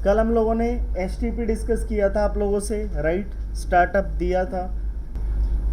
कल हम लोगों ने एसटीपी डिस्कस किया था आप लोगों से, राइट, स्टार्टअप दिया था।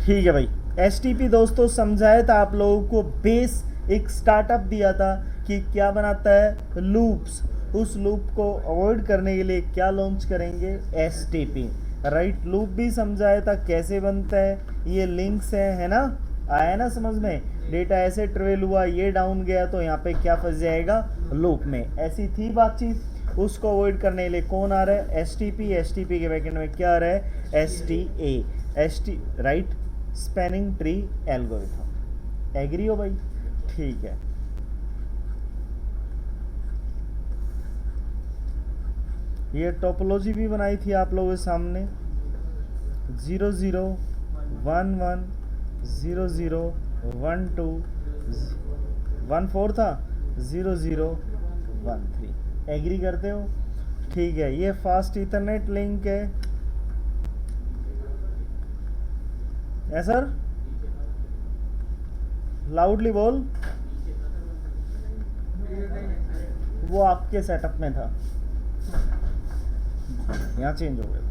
ठीक है भाई, एसटीपी दोस्तों समझाया था आप लोगों को, बेस एक स्टार्टअप दिया था कि क्या बनाता है, लूप्स। उस लूप को अवॉइड करने के लिए क्या लॉन्च करेंगे, एसटीपी, राइट। लूप भी समझाया था कैसे बनता है, ये लिंक्स है ना, आया ना समझ में। डेटा ऐसे ट्रेवल हुआ, ये डाउन गया तो यहाँ पे क्या फंस जाएगा, लूप में। ऐसी थी बातचीत। उसको अवॉइड करने के लिए कौन आ रहा है, एसटीपी। एसटीपी के बैकेंड में क्या आ रहा है, STA, ST, right, spanning tree algorithm. Agree हो भाई, ठीक है। ये टोपोलॉजी भी बनाई थी आप लोगों के सामने, 0011001214 था, 0013। एग्री करते हो, ठीक है। ये फास्ट इथरनेट लिंक है सर, लाउडली बोल। वो आपके सेटअप में था, यहाँ चेंज हो गया।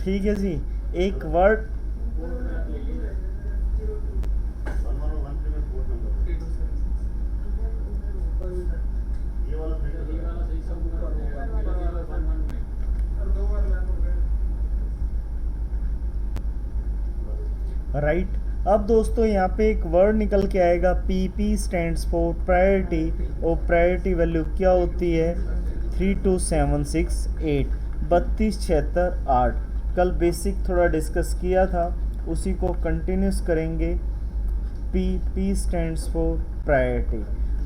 ठीक है जी, एक वर्ड, राइट। अब दोस्तों यहाँ पे एक वर्ड निकल के आएगा, पीपी स्टैंड्स फॉर प्रायोरिटी। और प्रायोरिटी वैल्यू क्या होती है, 32768, 3276 कल बेसिक थोड़ा डिस्कस किया था, उसी को कंटिन्यूस करेंगे। P stands for priority,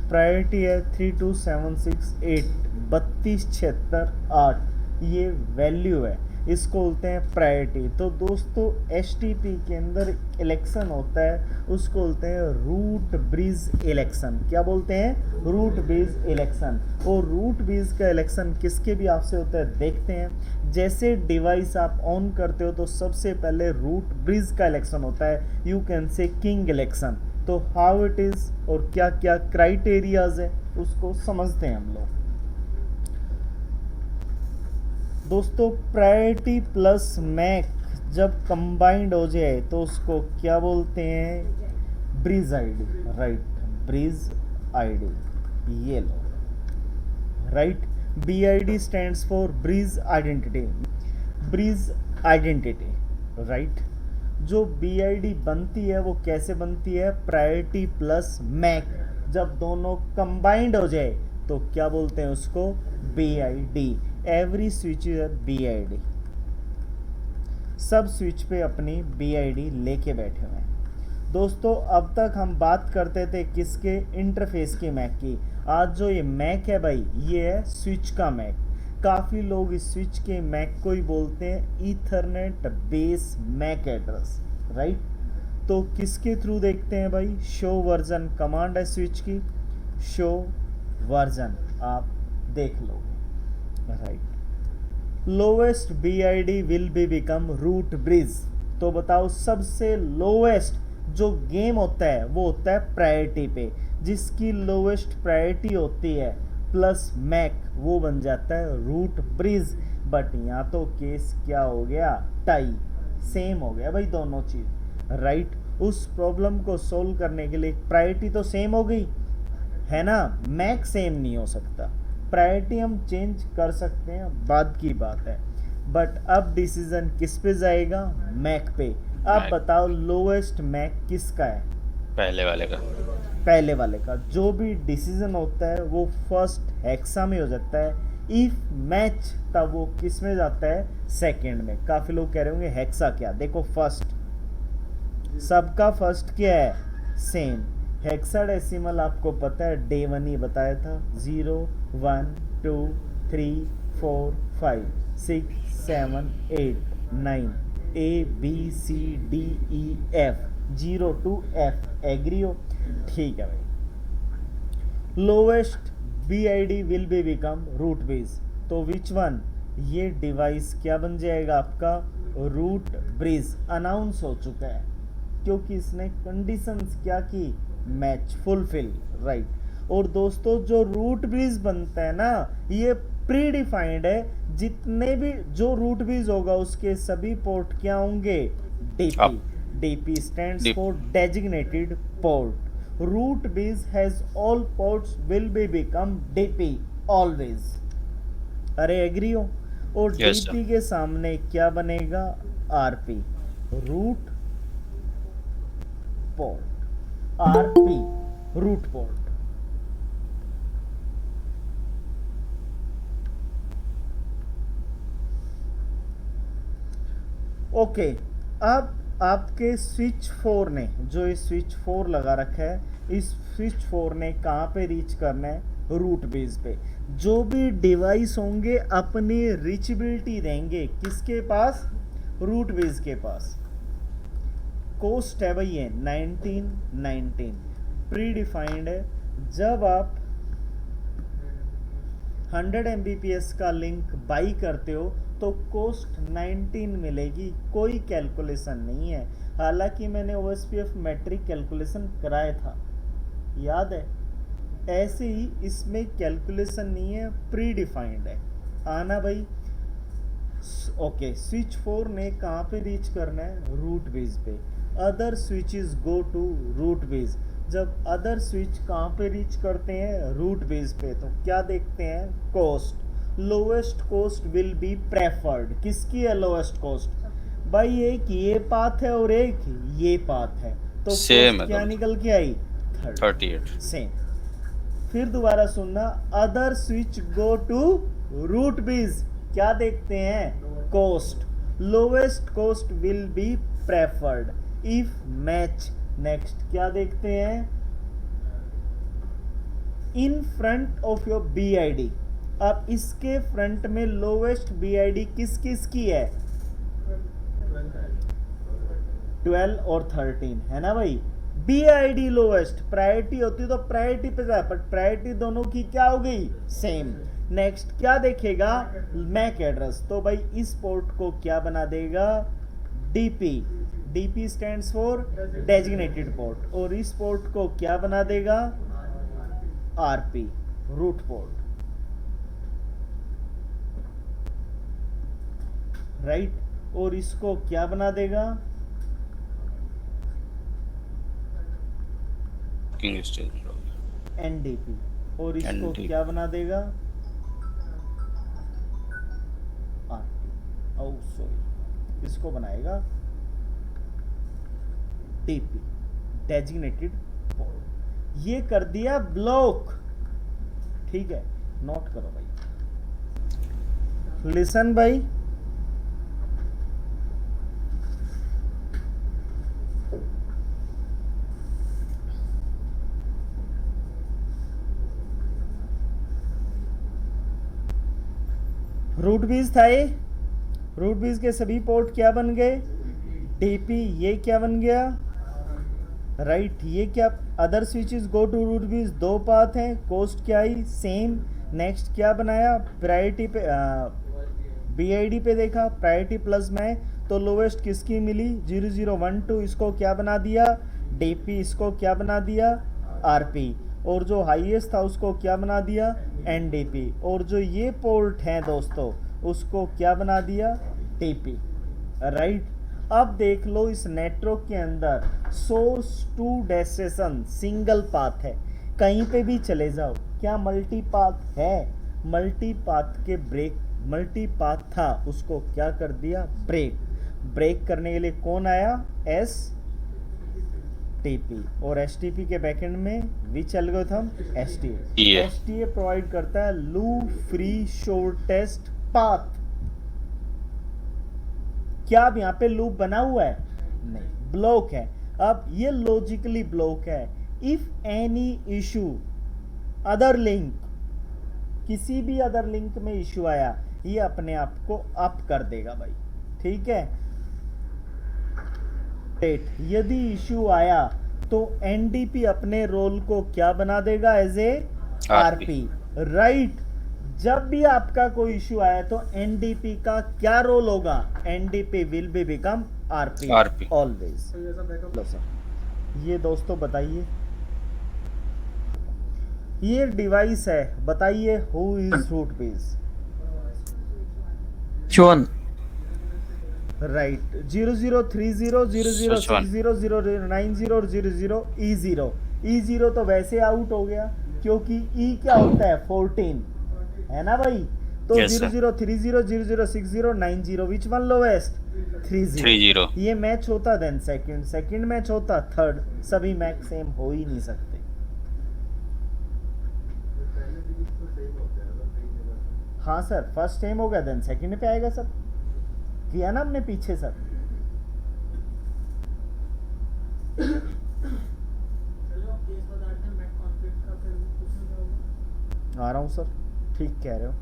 priority है 32768, 3276, ये वैल्यू है, इसको बोलते हैं प्रायोरिटी। तो दोस्तों एसटीपी के अंदर इलेक्शन होता है, उसको बोलते हैं रूट ब्रिज इलेक्शन। क्या बोलते हैं, रूट ब्रिज इलेक्शन। और रूट ब्रिज का इलेक्शन किसके भी आपसे होता है, देखते हैं। जैसे डिवाइस आप ऑन करते हो तो सबसे पहले रूट ब्रिज का इलेक्शन होता है, यू कैन से किंग इलेक्शन। तो हाउ इट इज और क्या क्या क्राइटेरियाज है उसको समझते हैं हम लोग। दोस्तों प्रायोरिटी प्लस मैक जब कंबाइंड हो जाए तो उसको क्या बोलते हैं, bridge ID, right, bridge ID, ये लो, right. BID stands for bridge identity, bridge identity, right. जो बीआईडी बनती है वो कैसे बनती है, प्रायोरिटी प्लस मैक जब दोनों कंबाइंड हो जाए तो क्या बोलते हैं उसको, BID. Every switch is BID, सब स्विच पे अपनी बीआईडी लेके बैठे हुए हैं। दोस्तों अब तक हम बात करते थे किसके, इंटरफेस के मैक की। आज जो ये मैक है भाई, ये है स्विच का मैक। काफ़ी लोग इस स्विच के मैक को ही बोलते हैं ethernet base MAC address, right. तो किसके थ्रू देखते हैं भाई, शो वर्जन कमांड है स्विच की, शो वर्जन आप देख लोगे, right. Lowest BID will be become root bridge. तो बताओ सबसे लोवेस्ट जो गेम होता है वो होता है प्रायोरिटी पे, जिसकी लोवेस्ट प्रायोरिटी होती है प्लस मैक, वो बन जाता है रूट ब्रिज। बट यहाँ तो केस क्या हो गया, टाई, सेम हो गया भाई दोनों चीज, राइट। उस प्रॉब्लम को सोल्व करने के लिए प्रायोरिटी तो सेम हो गई है ना, मैक सेम नहीं हो सकता। प्रायोरिटी हम चेंज कर सकते हैं, बाद की बात है, बट अब डिसीजन किस पे जाएगा, मैक पे। अब मैक बताओ लोएस्ट मैक किसका है, पहले वाले का। पहले वाले का। जो भी डिसीजन होता है वो फर्स्ट हेक्सा में हो जाता है, इफ मैच तब वो किस में जाता है, सेकंड में। काफ़ी लोग कह रहे होंगे हेक्सा क्या, देखो फर्स्ट, सबका फर्स्ट क्या है, सेम। हेक्साडेसिमल आपको पता है, डे वन ही बताया था, 0 1 2 3 4 5 6 7 8 9 ABCDEF 0 to F। एग्री हो, ठीक है भाई। Lowest BID will be become root base. तो विच वन, ये डिवाइस क्या बन जाएगा आपका, रूट ब्रिज अनाउंस हो चुका है, क्योंकि इसने कंडीशंस क्या की, मैच, फुलफिल, राइट। और दोस्तों जो रूट ब्रिज बनता है ना, ये प्री डिफाइंड है, जितने भी जो रूट ब्रिज होगा उसके सभी पोर्ट क्या होंगे, डीपी। आप DP stands deep for designated port. Root bridge has all ports will be become DP always. अरे एग्री हो। और यस सर। डीपी के सामने क्या बनेगा, RP, root port, RP root port. Okay, अब आपके स्विच 4 ने, जो ये स्विच 4 लगा रखा है, इस स्विच 4 ने कहाँ पे रीच करना है, रूट बेस पे। जो भी डिवाइस होंगे अपनी रीचेबिलिटी देंगे किसके पास, रूट बेस के पास। कोस्ट है भाई ये 1919, प्री डिफाइंड है। जब आप 100 Mbps का लिंक बाई करते हो तो कोस्ट 19 मिलेगी, कोई कैलकुलेशन नहीं है। हालांकि मैंने OSPF मैट्रिक कैलकुलेशन कराया था, याद है। ऐसे ही इसमें कैलकुलेशन नहीं है, प्री डिफाइंड है। आना भाई। ओके, स्विच 4 ने कहाँ पे रीच करना है, रूट बेस पे। Other switches go to root base. जब अदर स्विच कहाँ पे रीच करते हैं, रूट बेस पे, तो क्या देखते हैं, cost. Lowest cost will be preferred. किसकी है लोवेस्ट कॉस्ट, भाई एक ये पाथ है और एक ये पाथ है, तो सेम कॉस्ट है क्या दोनों। निकल के आई, 38। सेम। फिर दोबारा सुनना, other switch go to root base, क्या देखते हैं, cost. Lowest cost will be preferred if match. Next क्या देखते हैं, in front of your BID। अब इसके फ्रंट में लोवेस्ट BID किस किस की है, 12 और 13 है ना भाई। BID लोवेस्ट, प्रायोरिटी होती तो प्रायोरिटी पे जाए, बट प्रायोरिटी दोनों की क्या हो गई, सेम। नेक्स्ट क्या देखेगा, मैक एड्रेस, तो भाई इस पोर्ट को क्या बना देगा, DP। DP stands for designated port, और इस पोर्ट को क्या बना देगा, RP रूट पोर्ट, राइट। और इसको क्या बना देगा, किंग स्टेज NDP, और इसको NDP। क्या बना देगा, RP। ओ सॉरी, इसको बनाएगा DP, डेजिग्नेटेड पोर्ट। ये कर दिया ब्लॉक, ठीक है। नोट करो भाई, लिसन भाई। रूट बीज था ये, रूट बीज के सभी पोर्ट क्या बन गए, DP। ये क्या बन गया, राइट। ये क्या, other switches go to root base, दो पाथ हैं, कोस्ट क्या आई, सेम। नेक्स्ट क्या बनाया, प्रायोरिटी पे BID पे देखा, प्रायोरिटी प्लस में, तो लोवेस्ट किसकी मिली, 0012, इसको क्या बना दिया, DP। इसको क्या बना दिया, RP। और जो हाईएस्ट था उसको क्या बना दिया, NDP। और जो ये पोर्ट हैं दोस्तों, उसको क्या बना दिया, TP, राइट। अब देख लो इस नेटवर्क के अंदर source to destination single path है, कहीं पे भी चले जाओ, क्या मल्टी पाथ है, मल्टी पाथ के ब्रेक, मल्टी पाथ था उसको क्या कर दिया, ब्रेक। ब्रेक करने के लिए कौन आया, STP। और STP के बैकएंड में विच एल्गोरिथम, STA। STA प्रोवाइड करता है लूप फ्री शॉर्टेस्ट पाथ। क्या अब यहाँ पे लूप बना हुआ है, नहीं, ब्लॉक है। अब ये लॉजिकली ब्लॉक है। If any issue other link, किसी भी अदर लिंक में इशू आया, ये अपने आप को अप कर देगा भाई, ठीक है। यदि इशू आया तो NDP अपने रोल को क्या बना देगा, एज ए RP, राइट। जब भी आपका कोई इशू आया तो एनडीपी का क्या रोल होगा? NDP will be become RP RP. Always. लो सर, ये दोस्तों बताइए, ये डिवाइस है, बताइए who is root base? H1. Right, 0030 Switch one. 0060 0090 और 00 E0। E0 तो वैसे आउट हो गया क्योंकि E क्या होता है 14, है ना भाई? तो Yes, sir. 0030 0060 90 which one lowest? 30। 30. ये मैच होता देन सेकंड, सेकंड मैच होता थर्ड, सभी मैच सेम हो ही नहीं सकते। हाँ सर, फर्स्ट टाइम हो गया देन सेकंड पे आएगा सर, किया ना हमने पीछे सर। आ रहा हूँ सर, ठीक कह रहे हो,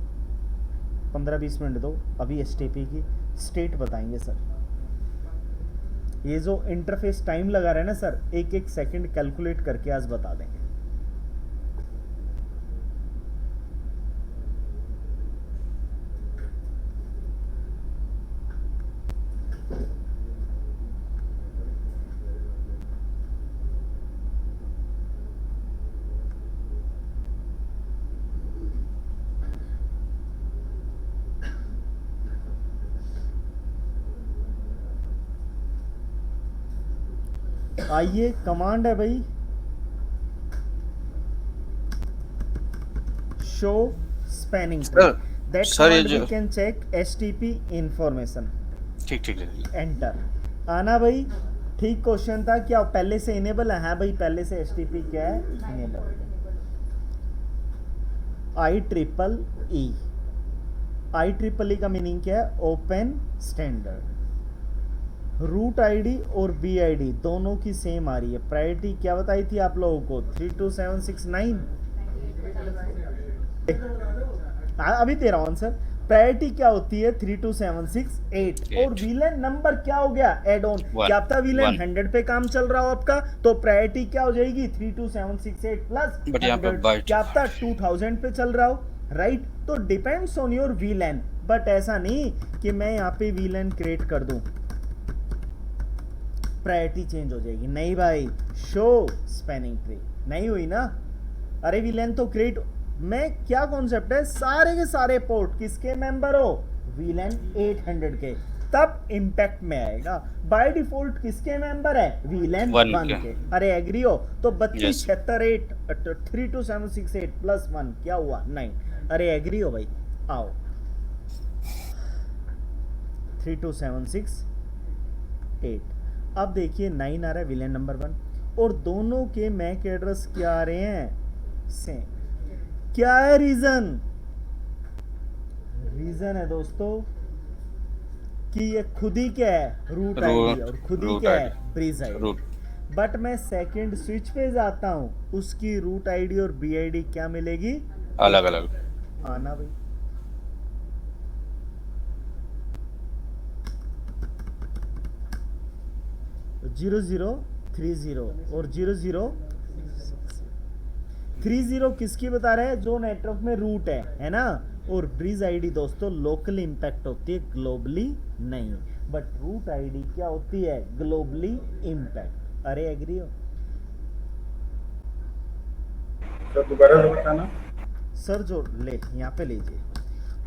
15-20 मिनट दो, अभी एसटीपी की स्टेट बताएंगे सर। ये जो इंटरफेस टाइम लगा रहा है ना सर, एक एक सेकंड कैलकुलेट करके आज बता देंगे। आइए, कमांड है भाई, show spanning tree, Sir, that sir, ये कमांड वी जो- कैन चेक एसटीपी इंफॉर्मेशन। ठीक ठीक ठीक। एंटर आना भाई। ठीक क्वेश्चन था, क्या पहले से इनेबल है? हाँ भाई, पहले से एसटीपी क्या है? इनेबल। IEEE, IEEE का मीनिंग क्या है? Open standard. रूट आईडी और बीआईडी दोनों की सेम आ रही है। प्रायोरिटी क्या बताई थी आप लोगों को? 32769। अभी दे रहा हूं आंसर। प्रायोरिटी क्या होती है? 32768। और वीलन नंबर क्या हो गया? एड ऑन। क्या पता वीलन 100 पे काम चल रहा हो आपका, तो प्रायोरिटी क्या हो जाएगी? 32768 प्लस But यहाँ पे 100। byte- क्या पता 2000 पे चल रहा हो, राइट? तो depends on your VLAN, but ऐसा नहीं कि मैं यहाँ पे वीलन क्रिएट कर दूं, प्रायोरिटी चेंज हो जाएगी। नहीं भाई, शो स्पैनिंग ट्री नहीं हुई ना। अरे वीलन तो क्रिएट में क्या कॉन्सेप्ट है? सारे के सारे पोर्ट किसके मेंबर हो? वीलन 800 के, तब इम्पैक्ट में आएगा। बाय डिफॉल्ट किसके मेंबर है? वीलन 1 के। अरे एग्री हो? तो 32 76 8 32768 प्लस 1 क्या हुआ? 9। अरे एग्री हो भाई? आओ, 32768। अब देखिए 9 आ रहा है, विलेन नंबर 1, और दोनों के मैक एड्रेस क्या आ रहे हैं? सेम। क्या है रीजन? रीजन है दोस्तों कि ये खुद ही क्या है? रूट आईडी, और खुद ही क्या है? Bridge ID. बट मैं सेकंड स्विच पे जाता हूं, उसकी रूट आईडी और बीआईडी क्या मिलेगी? अलग अलग। आना भाई, तो 0030 और 0030 किसकी बता रहे हैं? जो नेटवर्क में रूट है ना। और ब्रीज आईडी दोस्तों लोकली इंपैक्ट होती है, ग्लोबली नहीं। बट रूट आईडी क्या होती है? Globally impact. अरे एग्री हो? सर दोबारा से बताना। सर जो ले यहाँ पे लीजिए,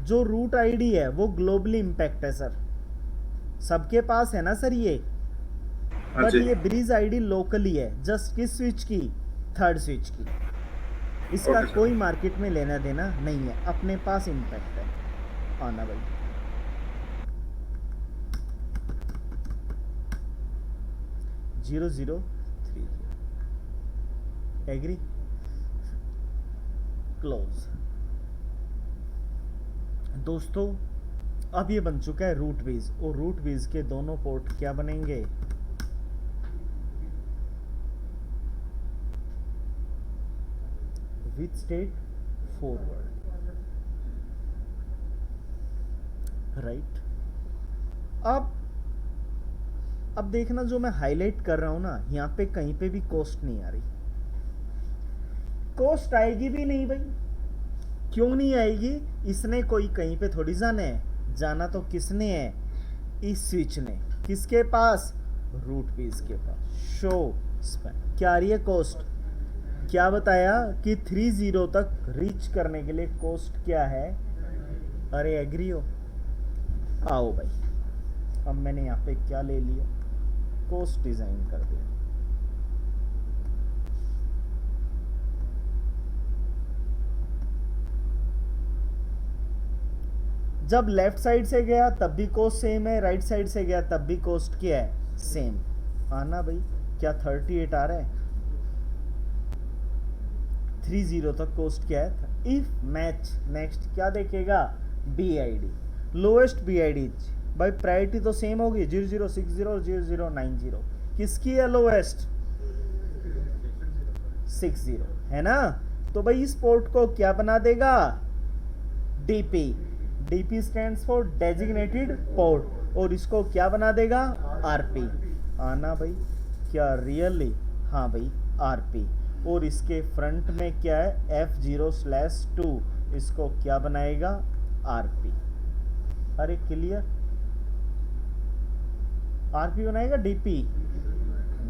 जो रूट आईडी है वो ग्लोबली इंपैक्ट है सर, सबके पास है ना सर ये। हाँ बट जी। ये ब्रीज आईडी लोकली है, जस्ट किस स्विच की? थर्ड स्विच की। इसका Okay, sir. कोई मार्केट में लेना देना नहीं है, अपने पास इम्पैक्ट है। आना भाई, जीरो 030 एग्री, क्लोज। दोस्तों अब ये बन चुका है रूट बेस, और रूट बेस के दोनों पोर्ट क्या बनेंगे? With state forward, right. अब देखना, जो मैं हाईलाइट कर रहा हूं ना, यहां पे कहीं पे भी कॉस्ट नहीं आ रही। कॉस्ट आएगी भी नहीं भाई, क्यों नहीं आएगी? इसने कोई कहीं पे थोड़ी जाना है, जाना तो किसने है? इस स्विच ने। किसके पास? रूट पेज के पास। Show span. क्या आ रही है कॉस्ट? क्या बताया कि 30 तक रीच करने के लिए कॉस्ट क्या है? अरे एग्री हो? आओ भाई, अब मैंने यहाँ पे क्या ले लिया, कॉस्ट डिजाइन कर दिया। जब लेफ्ट साइड से गया तब भी कोस्ट सेम है, राइट साइड से गया तब भी कोस्ट क्या है? सेम। आना भाई, क्या 38 आ रहा है? 30 तक कोस्ट क्या है? इफ मैच नेक्स्ट क्या देखेगा? BID, lowest BID। भाई प्रायोरिटी तो सेम होगी, 0060 और 0090। किसकी है लोएस्ट? 60 है ना। तो भाई इस पोर्ट को क्या बना देगा? DP। DP stands for designated port, और इसको क्या बना देगा? RP। आना भाई, क्या रियली? हाँ भाई RP। और इसके फ्रंट में क्या है? F0/2, इसको क्या बनाएगा? RP। अरे क्लियर? RP बनाएगा DP?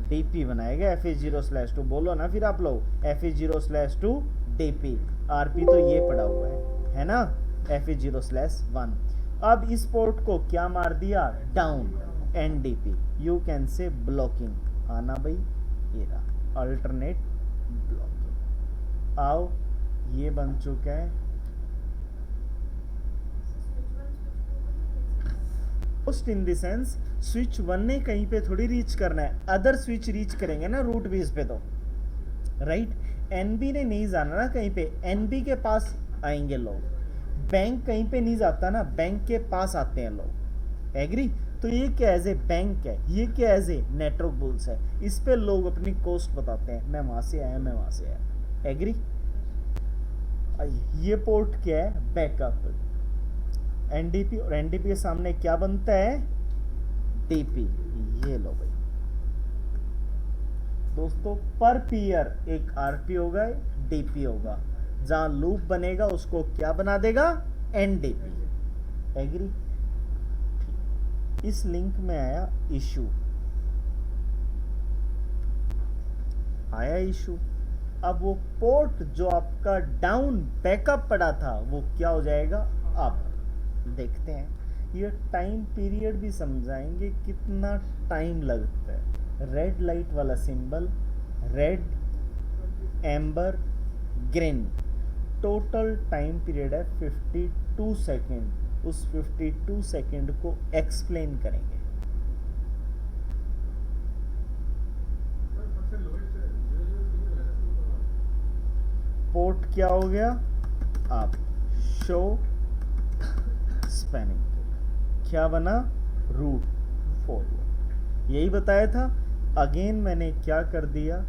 DP बनाएगा FA0/2। बोलो ना फिर आप लोग, FA0/2 DP। RP तो ये पड़ा हुआ है ना, FA0/1। अब इस पोर्ट को क्या मार दिया? Down, NDP। यू कैन से ब्लॉकिंग। आना भाई, ये रहा अल्टरनेट ब्लॉकिंग। आओ, ये बन चुका है। Post in the sense switch 1 ने कहीं पे थोड़ी रीच करना है, अदर स्विच रीच करेंगे ना रूट बेस पे, तो राइट। NB ने नहीं जाना ना कहीं पे, NB के पास आएंगे लोग। बैंक कहीं पे नहीं जाता ना, बैंक के पास आते हैं लोग। एग्री? तो ये क्या एज ए बैंक है, ये क्या एज ए नेटवर्क बुल्स है। इस पे लोग अपनी कॉस्ट बताते हैं, मैं वहां से आया, मैं वहां से आया। एग्री? ये पोर्ट क्या है? बैकअप। NDP, और NDP के सामने क्या बनता है? DP। ये लो भाई दोस्तों, पर पीयर एक RP होगा, एक DP होगा। जहां लूप बनेगा उसको क्या बना देगा? NDP। एग्री? इस लिंक में आया इशू, आया इशू। अब वो पोर्ट जो आपका डाउन बैकअप पड़ा था वो क्या हो जाएगा? अप। देखते हैं, ये टाइम पीरियड भी समझाएंगे कितना टाइम लगता है। रेड लाइट वाला symbol, red, amber, green, total time period है 52 सेकेंड। उस 52 सेकेंड को एक्सप्लेन करेंगे। पोर्ट क्या हो गया? आप शो स्पैनिंग क्या बना? Root forward. यही बताया था। अगेन मैंने क्या कर दिया?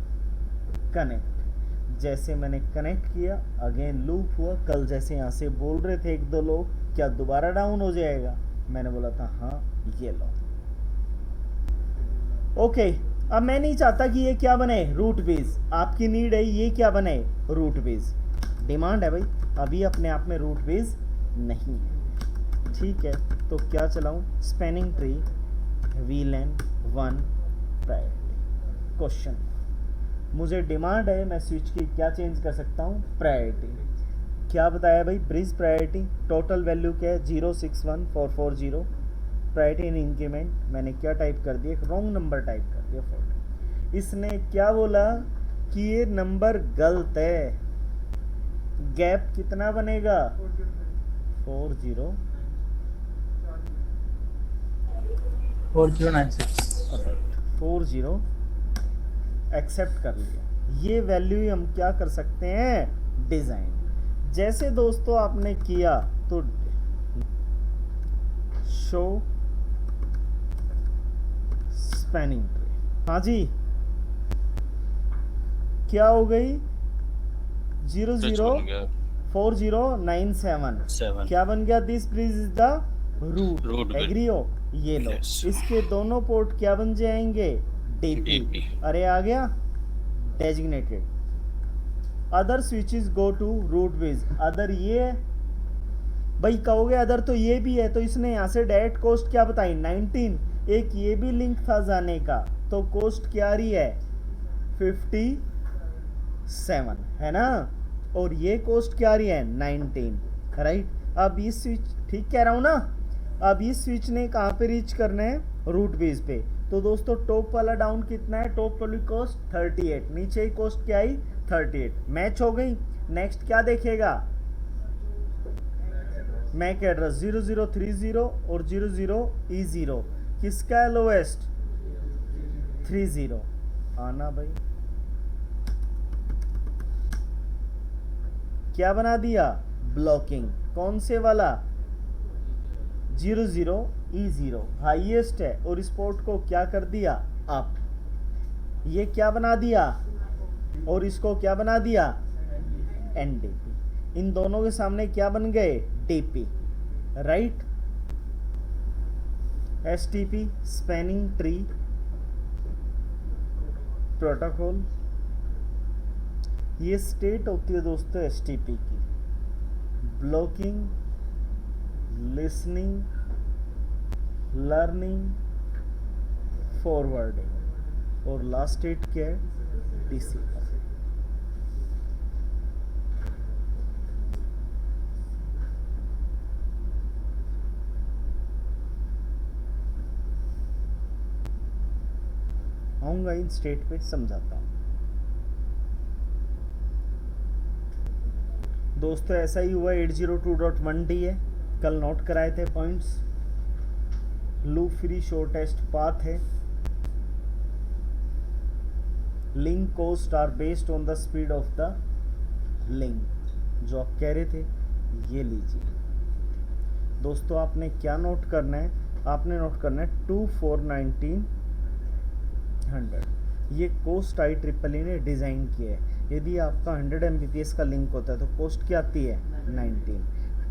कनेक्ट। जैसे मैंने कनेक्ट किया अगेन लूप हुआ। कल जैसे यहाँ से बोल रहे थे एक दो लोग, क्या दोबारा डाउन हो जाएगा? मैंने बोला था हाँ, ये लो। ओके, अब मैं नहीं चाहता कि ये क्या बने? Root base. आपकी नीड है ये क्या बने? Root base. डिमांड है भाई, अभी अपने आप में रूट बेस नहीं है। ठीक है, तो क्या चलाऊं? Spanning tree VLAN 1 priority. Question, मुझे डिमांड है, मैं स्विच की क्या चेंज कर सकता हूँ? प्रायोरिटी। क्या बताया भाई? Bridge priority. टोटल वैल्यू क्या है? 061440। प्रायोरिटी इन इंक्रीमेंट मैंने क्या टाइप कर दिया? एक रॉन्ग नंबर टाइप कर दिया 40। इसने क्या बोला कि ये नंबर गलत है। गैप कितना बनेगा? 40 एक्सेप्ट कर लिया। ये वैल्यू हम क्या कर सकते हैं? डिजाइन। जैसे दोस्तों आपने किया तो शो स्पैनिंग ट्री। हाँ जी, क्या हो गई? 004097 क्या बन गया? This bridge is the root. Agree हो? ये लो। इसके दोनों पोर्ट क्या बन जाएंगे? DP। अरे आ गया designated. Other switches go to root base. Other ये है भाई, कहोगे अदर तो ये भी है, तो इसने यहाँ से डायरेक्ट कोस्ट क्या बताई 19। एक ये भी लिंक था जाने का, तो कोस्ट क्या आ रही है 57 है ना, और ये कोस्ट क्या आ रही है 19, राइट। अब इस स्विच, ठीक कह रहा हूँ ना, अब इस स्विच ने कहाँ पे रीच करना है रूट बेस पे। तो दोस्तों टॉप वाला डाउन कितना है, टॉप वाली कोस्ट 38, नीचे ही कोस्ट क्या आई 38, मैच हो गई। नेक्स्ट क्या देखेगा, मैक एड्रेस 0030 और 00E0, किसका है लोएस्ट 30, आना भाई, क्या बना दिया ब्लॉकिंग, कौन से वाला 00E0 हाईएस्ट है, और इस पोर्ट को क्या कर दिया अप, ये क्या बना दिया, और इसको क्या बना दिया NDP, इन दोनों के सामने क्या बन गए TP, right. STP spanning tree protocol, ये स्टेट होती है दोस्तों STP की, ब्लॉकिंग, लिसनिंग, लर्निंग, फॉरवर्डिंग, और लास्ट स्टेट क्या है TCP। आऊंगा इन स्टेट पे समझाता हूँ दोस्तों। ऐसा ही हुआ 802.1d है, कल नोट कराए थे points. Loop free shortest path है, link cost are based on the speed of the link, जो आप कह रहे थे ये लीजिए दोस्तों। आपने क्या नोट करना है, आपने नोट करना है 241900, ये कोस्ट IEEE ने डिज़ाइन किया है। यदि आपका 100 Mbps का लिंक होता है तो कोस्ट क्या आती है 19,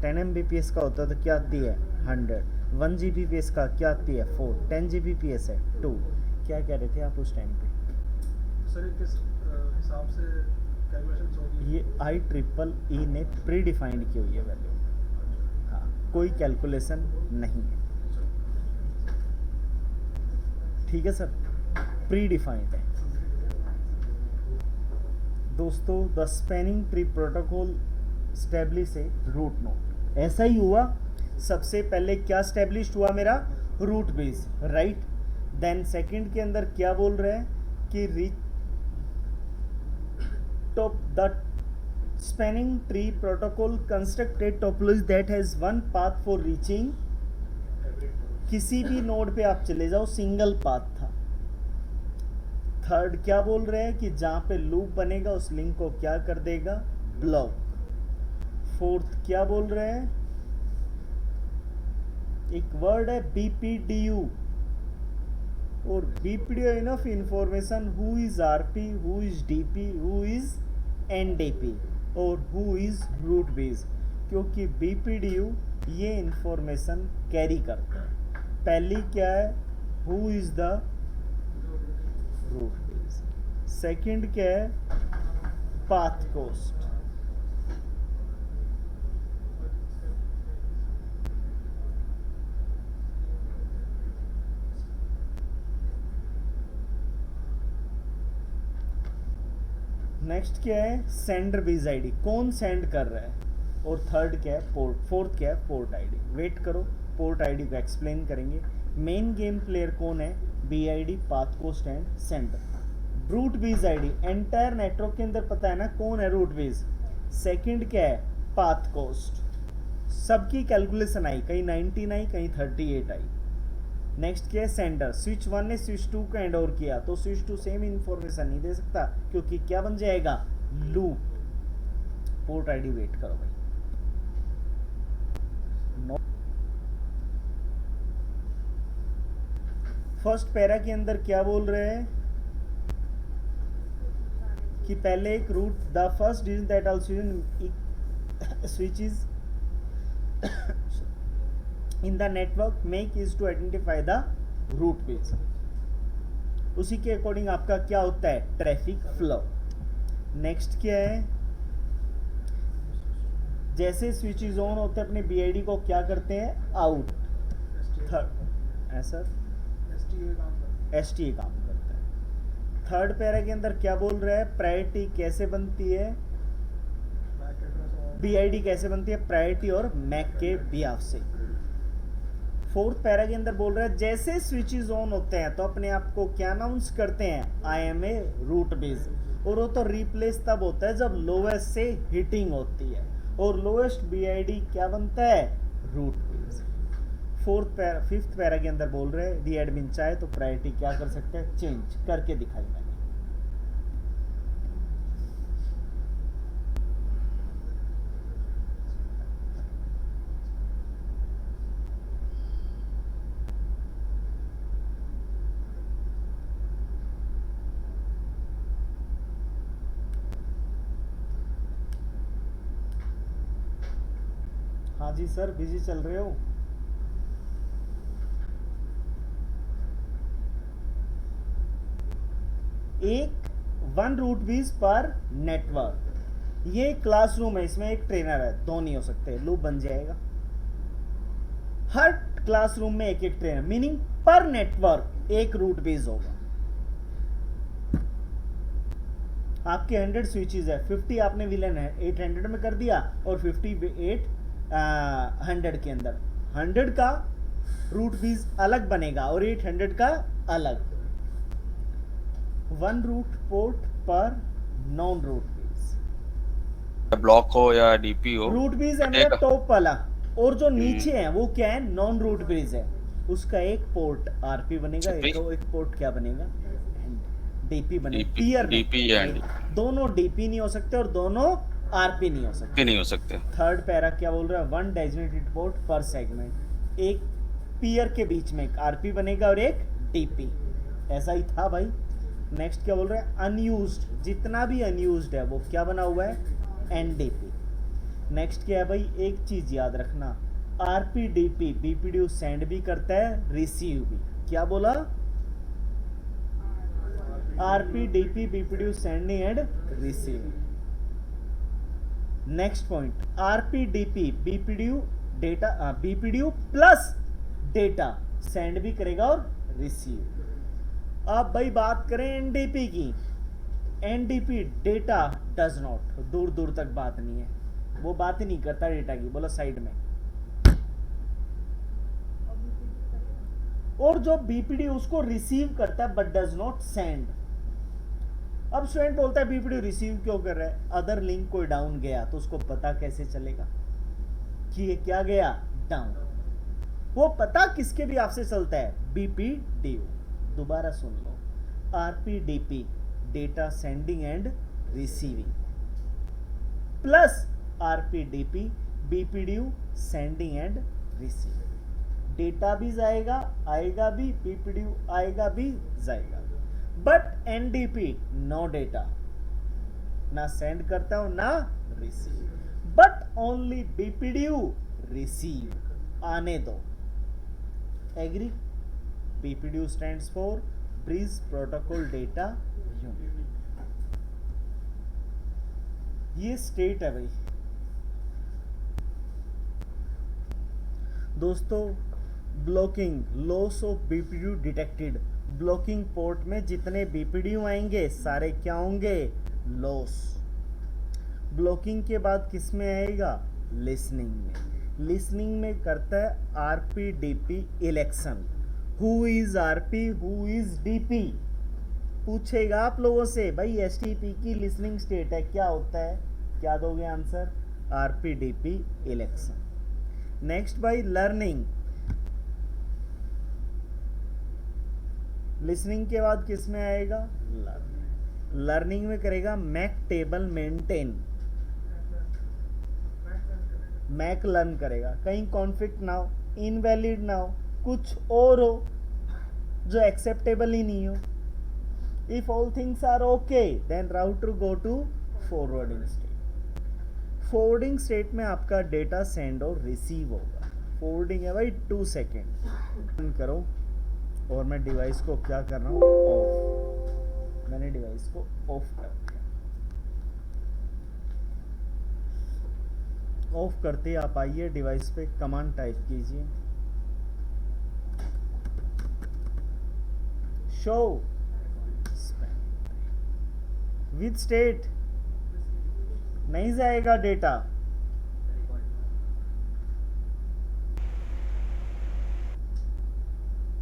10 Mbps का होता है तो क्या आती है 100, 1 Gbps का क्या आती है 4, 10 Gbps है 2। क्या कह रहे थे आप उस टाइम पे सर, किस हिसाब से कैलकुलेशंस होगी? ये IEEE ने प्री डिफाइंड की हुई है वैल्यू, हाँ, कोई कैलकुलेशन नहीं है, ठीक है सर, प्री डिफाइंड है दोस्तों। The spanning tree protocol establish है रूट नोड। ऐसा ही हुआ, सबसे पहले क्या स्टैब्लिश हुआ मेरा root base, right. Then second के अंदर क्या बोल रहे हैं कि reach top the spanning tree protocol constructed topology that has one path for reaching, किसी भी नोड पे आप चले जाओ सिंगल पाथ था। थर्ड क्या बोल रहे हैं कि जहां पे लूप बनेगा उस लिंक को क्या कर देगा ब्लॉक। फोर्थ क्या बोल रहे हैं, एक वर्ड है BPDU, और BPDU enough information who is RP, who is DP, who is NDP और हु इज रूट बेस, क्योंकि BPDU ये इंफॉर्मेशन कैरी करता है। पहली क्या है who is the root base, second क्या है पाथ कोस्ट, नेक्स्ट क्या है सेंडर बेस आईडी, कौन सेंड कर रहा है, और थर्ड क्या है पोर्ट, फोर्थ क्या है पोर्ट आईडी। वेट करो, पोर्ट आईडी को एक्सप्लेन करेंगे। मेन गेम प्लेयर कौन है BID, path cost and sender. Root base ID entire network के अंदर पता है ना कौन है रूट बेस। सेकंड क्या है पाथ कोस्ट, सबकी कैलकुलेशन आई, कहीं 19 आई कहीं 38 आई। नेक्स्ट क्या है सेंडर, स्विच 1 ने स्विच 2 को हैंड ओवर किया तो स्विच 2 सेम इंफॉर्मेशन नहीं दे सकता क्योंकि क्या बन जाएगा लूप। पोर्ट आईडी वेट करो भाई, फर्स्ट पैरा के अंदर क्या बोल रहे हैं कि पहले एक root the first digit that also switch is in the network make is to identify the root base। उसी के अकॉर्डिंग आपका क्या होता है ट्रैफिक फ्लो। नेक्स्ट क्या है जैसे स्विचेस ऑन होते हैं अपने BID को क्या करते हैं, आउट। थर्ड ऐसा STA काम करता STA काम करता है। थर्ड पैरा के अंदर क्या बोल रहा है, प्रायोरिटी कैसे बनती है, है बैक एड्रेस और BID कैसे बनती है, प्रायोरिटी और मैक के बिहाफ से। फोर्थ पैरा के अंदर बोल रहा है जैसे स्विचेस ऑन होते हैं तो अपने आप को क्या अनाउंस करते हैं, I am a root base. और वो तो रिप्लेस तब होता है जब लोएस्ट से हिटिंग होती है, और लोएस्ट BID क्या बनता है, रूट बेस। फिफ्थ पैरा के अंदर बोल रहे हैं दी एडमिन चाहे तो प्रायोरिटी क्या कर सकते हैं, चेंज करके दिखाई मैंने। हाँ जी सर, बिजी चल रहे हो। एक 1 रूट बीज पर नेटवर्क, ये क्लासरूम है, इसमें एक ट्रेनर है, दो नहीं हो सकते, लूप बन जाएगा। हर क्लासरूम में एक एक ट्रेनर, मीनिंग पर नेटवर्क एक रूट बेस होगा। आपके 100 स्विचेस है, 50 आपने विलन है 800 में कर दिया और 58 100 के अंदर 100 का रूट बीज अलग बनेगा और 800 का अलग। 1 रूट पोर्ट पर नॉन रूट बीज। ब्लॉक हो या डीपी हो, रूट बीज है मेरा टॉप वाला, और जो नीचे है वो क्या है, नॉन रूट बीज है, उसका एक पोर्ट आरपी बनेगा, एक पोर्ट क्या बनेगा, डीपी बनेगा। टीयर डीपी या दोनों डीपी नहीं हो सकते और दोनों आरपी नहीं हो सकते, नहीं हो सकते। थर्ड पैरा क्या बोल रहा है, 1 डेजिग्नेटेड पोर्ट पर सेगमेंट, एक पीयर के बीच में एक आरपी बनेगा और एक डीपी, ऐसा ही था भाई। नेक्स्ट क्या बोल रहा है, अनयूज्ड, जितना भी अनयूज्ड है वो क्या बना हुआ है, एनडीपी। नेक्स्ट क्या है भाई, एक चीज याद रखना, आरपी डीपी बीपीडी सेंड भी करता है, रिसीव भी। क्या बोला, RP DP BPD sending and receiving. Next point, RP DP BPD data, BPD plus data send भी करेगा और रिसीव। अब भाई बात करें एनडीपी की, एनडीपी डेटा डज नॉट, दूर दूर तक बात नहीं है, वो बात ही नहीं करता डेटा की, बोलो साइड में। और जो बीपीडी उसको रिसीव करता है बट डज नॉट सेंड। अब स्टूडेंट बोलता है बीपीडी रिसीव क्यों कर रहा है, अदर लिंक कोई डाउन गया तो उसको पता कैसे चलेगा कि ये क्या गया, डाउन। वो पता किसके भी आपसे चलता है, बीपीडी। दोबारा सुन लो, RPDP data sending and receiving plus RPDP BPD sending and receiving. Data भी जाएगा, आएगा भी, बीपीडी आएगा भी, जाएगा। बट एनडीपी नो डेटा, ना सेंड करता हूं ना receive, but only BPD receive, आने दो। Agree. BPD stands for bridge protocol data unit. ये स्टेट है भाई दोस्तों। Blocking, loss of BPD detected, blocking port में जितने बीपीडी आएंगे सारे क्या होंगे, लॉस। ब्लॉकिंग के बाद किस में आएगा, लिसनिंग में। लिसनिंग में करता है RPDP election, who is RP who is DP, पूछेगा आप लोगों से भाई एसटीपी की लिसनिंग स्टेट है, क्या होता है, क्या दोगे आंसर, आरपीडीपी इलेक्शन। नेक्स्ट भाई लर्निंग, लिसनिंग के बाद किस में आएगा, लर्निंग। लर्निंग में करेगा MAC table maintain, MAC learn करेगा, कहीं कॉन्फ्लिक्ट ना हो, इनवैलिड ना हो, कुछ और हो जो एक्सेप्टेबल ही नहीं हो। If all things are okay then router go to forwarding state. Forwarding state में आपका डेटा सेंड और रिसीव होगा। फॉरवर्डिंग है भाई 2 सेकेंड करो, और मैं डिवाइस को क्या कर रहा हूँ, ऑफ। मैंने डिवाइस को ऑफ कर दिया। ऑफ करते आप आइए डिवाइस पे, कमांड टाइप कीजिए, शो विद स्टेट, नहीं जाएगा डेटा,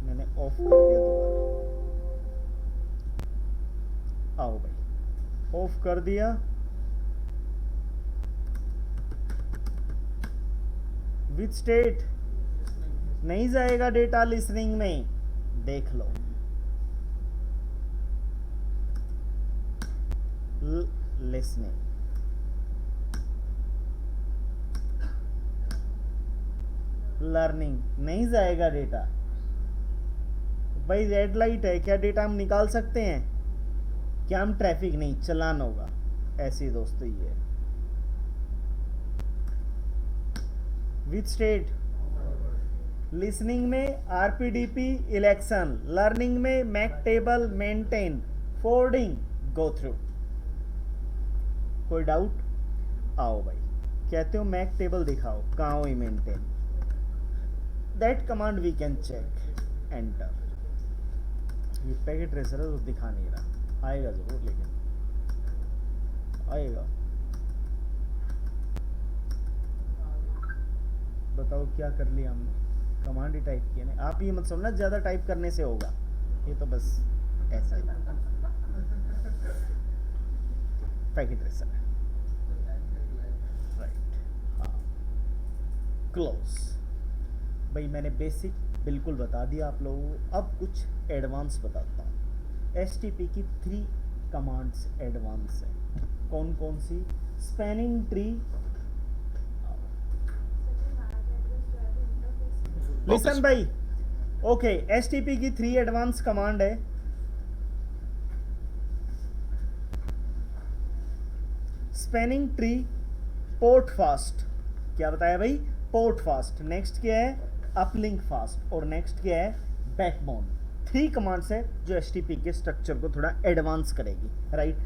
मैंने ऑफ कर दिया दोबारा, आओ भाई ऑफ कर दिया, विद स्टेट नहीं जाएगा डेटा लिसनिंग में, देख लो लिसनिंग, लर्निंग नहीं जाएगा डेटा। भाई रेड लाइट है, क्या डेटा हम निकाल सकते हैं? क्या हम ट्रैफिक नहीं, चलान होगा, ऐसे ही दोस्तों ये विथ स्टेट। लिसनिंग में आरपीडीपी इलेक्शन, लर्निंग में MAC table maintain, forwarding go through. कोई डाउट? आओ भाई, कहते हो मैक टेबल दिखाओ, कहाँ हो maintain, that command we can check, enter. ये पैकेट ट्रेसर है तो दिखा नहीं रहा, आएगा जरूर, लेकिन आएगा। बताओ क्या कर लिया हमने, कमांड ही टाइप किया नहीं। आप ये मत समझना ज़्यादा टाइप करने से होगा, ये तो बस ऐसा ही पैकेट ट्रेसर है, राइट। हाँ, क्लोज। भाई मैंने बेसिक बिल्कुल बता दिया आप लोगों को, अब कुछ एडवांस बताता हूँ। एचटीपी की 3 कमांड्स एडवांस है। कौन कौन सी? स्पैनिंग ट्री, लिसन भाई, ओके। एचटीपी की 3 एडवांस कमांड है। स्पैनिंग ट्री, पोर्ट फास्ट, क्या बताया भाई? Port fast. नेक्स्ट क्या है? Uplink fast. और नेक्स्ट क्या है? बैकबोन। 3 कमांड्स है जो एचटीपी के स्ट्रक्चर को थोड़ा एडवांस करेगी, राइट।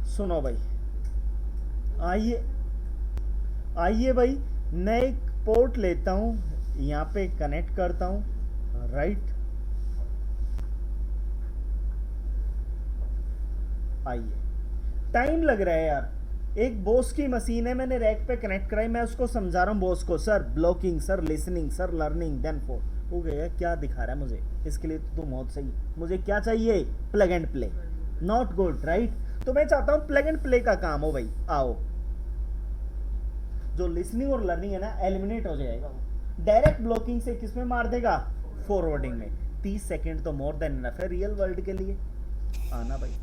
सुनो भाई, आइए आइए भाई, नए पोर्ट लेता हूं, यहां पे कनेक्ट करता हूं, राइट। आइए, टाइम लग रहा है यार, एक बोस की मशीन है, मैंने रैक पे कनेक्ट कराई, मैं उसको समझा रहा हूँ बोस को, sir blocking, sir listening, sir learning, then four. हो गया, क्या दिखा रहा है मुझे? इसके लिए तो तुम बहुत सही, मुझे क्या चाहिए? Plug and play, not good, right. तो मैं चाहता हूं प्लग एंड प्ले का काम हो भाई। आओ, जो लिसनिंग और लर्निंग है ना, एलिमिनेट हो जाएगा वो। डायरेक्ट ब्लॉकिंग से किस में मार देगा? फॉरवर्डिंग में। 30 सेकेंड तो मोर देन इनफ है रियल वर्ल्ड के लिए। आना भाई,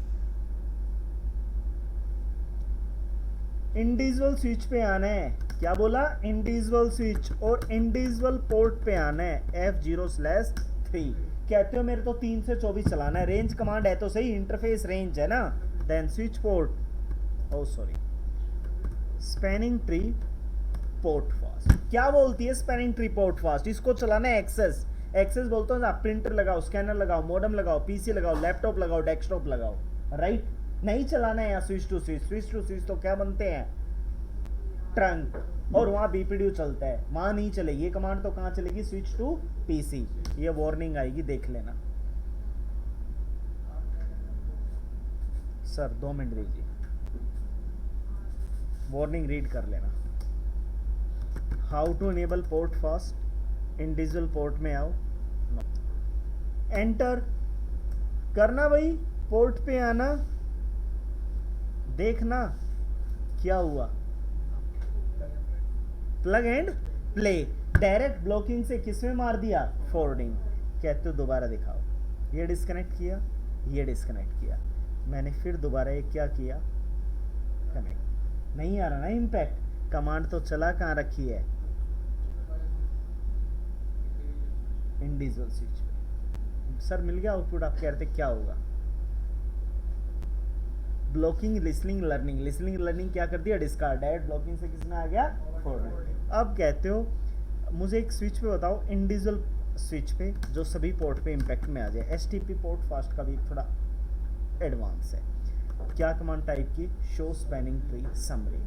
इंडिविजुअल स्विच पे आना है। क्या बोला? इंडिविजुअल स्विच और इंडिविजुअल पोर्ट पे आना है, F0/3। कहते हो मेरे तो 3 से 24 चलाना है, रेंज कमांड है तो सही, इंटरफेस रेंज है ना। Then switch port, oh sorry, spanning tree port fast. क्या बोलती है स्पैनिंग ट्री पोर्ट फास्ट? इसको चलाना है एक्सेस। एक्सेस बोलते हो ना, प्रिंटर लगाओ, स्कैनर लगाओ, मॉडेम लगाओ, पीसी लगाओ, लैपटॉप लगाओ, डेस्कटॉप लगाओ, राइट। नहीं चलाना है यहाँ switch to switch. Switch to switch तो क्या बनते हैं? ट्रंक, और वहाँ बीपीडीयू चलता है, वहाँ नहीं चलेगी ये कमांड। तो कहाँ चलेगी? Switch to PC. ये वार्निंग आएगी, देख लेना। सर 2 मिनट दीजिए, वार्निंग रीड कर लेना। How to enable port fast, individual port में आओ, एंटर करना भाई, पोर्ट पे आना, देखना क्या हुआ। Plug and play, direct blocking से किस में मार दिया? फॉरवर्डिंग। कहते हो दोबारा दिखाओ, ये डिस्कनेक्ट किया, ये डिस्कनेक्ट किया, मैंने फिर दोबारा ये क्या किया? कनेक्ट। नहीं आ रहा ना इम्पैक्ट? कमांड तो चला कहाँ रखी है? इंडिविजुअल स्विच पे। सर मिल गया आउटपुट? आप कह रहे थे क्या होगा? Blocking, listening, learning. Listening learning क्या कर दिया? डिस्कार्ड। डायरेक्ट ब्लॉकिंग से किसमें आ गया? फॉरवर्ड। अब कहते हो मुझे एक स्विच पे बताओ, इंडिविजुअल स्विच पे जो सभी पोर्ट पे इम्पैक्ट में आ जाए। एचटीपी पोर्ट फास्ट का भी थोड़ा एडवांस है। क्या कमांड टाइप की? Show spanning tree summary.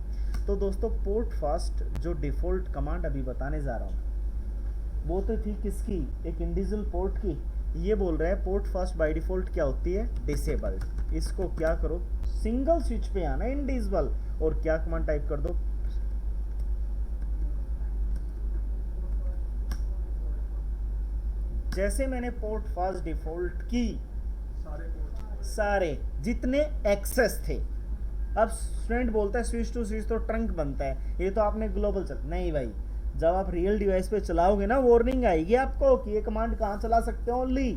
तो दोस्तों पोर्ट फास्ट जो डिफ़ॉल्ट कमांड अभी बताने जा रहा हूँ वो तो थी किसकी, एक इंडिविजुअल पोर्ट की। ये बोल रहा है पोर्ट फास्ट बाय डिफ़ॉल्ट क्या होती है, डिसेबल्ड। इसको क्या करो, सिंगल स्विच पे आना इंडिविजुअल, और क्या कमांड टाइप कर दो, जैसे मैंने पोर्ट फास्ट डिफ़ॉल्ट की सारे जितने एक्सेस थे। अब स्टूडेंट बोलता है स्विच टू स्विच तो ट्रंक बनता है, ये तो आपने ग्लोबल चल, नहीं भाई, जब आप रियल डिवाइस पे चलाओगे ना वार्निंग आएगी आपको कि ये कमांड कहाँ चला सकते हो, ओनली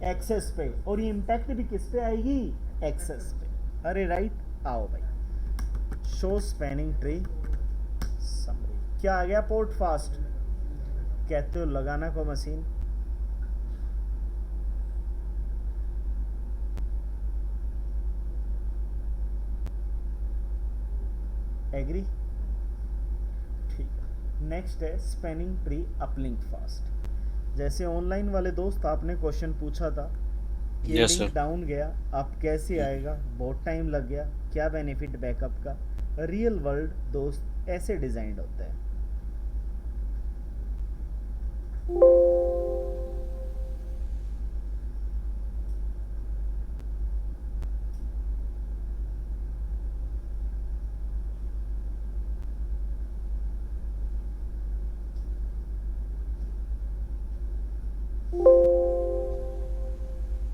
एक्सेस पे, और ये इम्पैक्ट भी किस पे आएगी, एक्सेस पे। अरे राइट, आओ भाई, शो स्पैनिंग ट्री समरी, क्या आ गया, पोर्ट फास्ट, कहते हो लगाना को मशीन, एग्री, ठीक है। नेक्स्ट है स्पैनिंग ट्री अपलिंक फास्ट। जैसे ऑनलाइन वाले दोस्त आपने क्वेश्चन पूछा था कि Yes, लिंक sir. डाउन गया, अब कैसे आएगा, बहुत टाइम लग गया, क्या बेनिफिट बैकअप का। रियल वर्ल्ड दोस्त ऐसे डिजाइन होता है।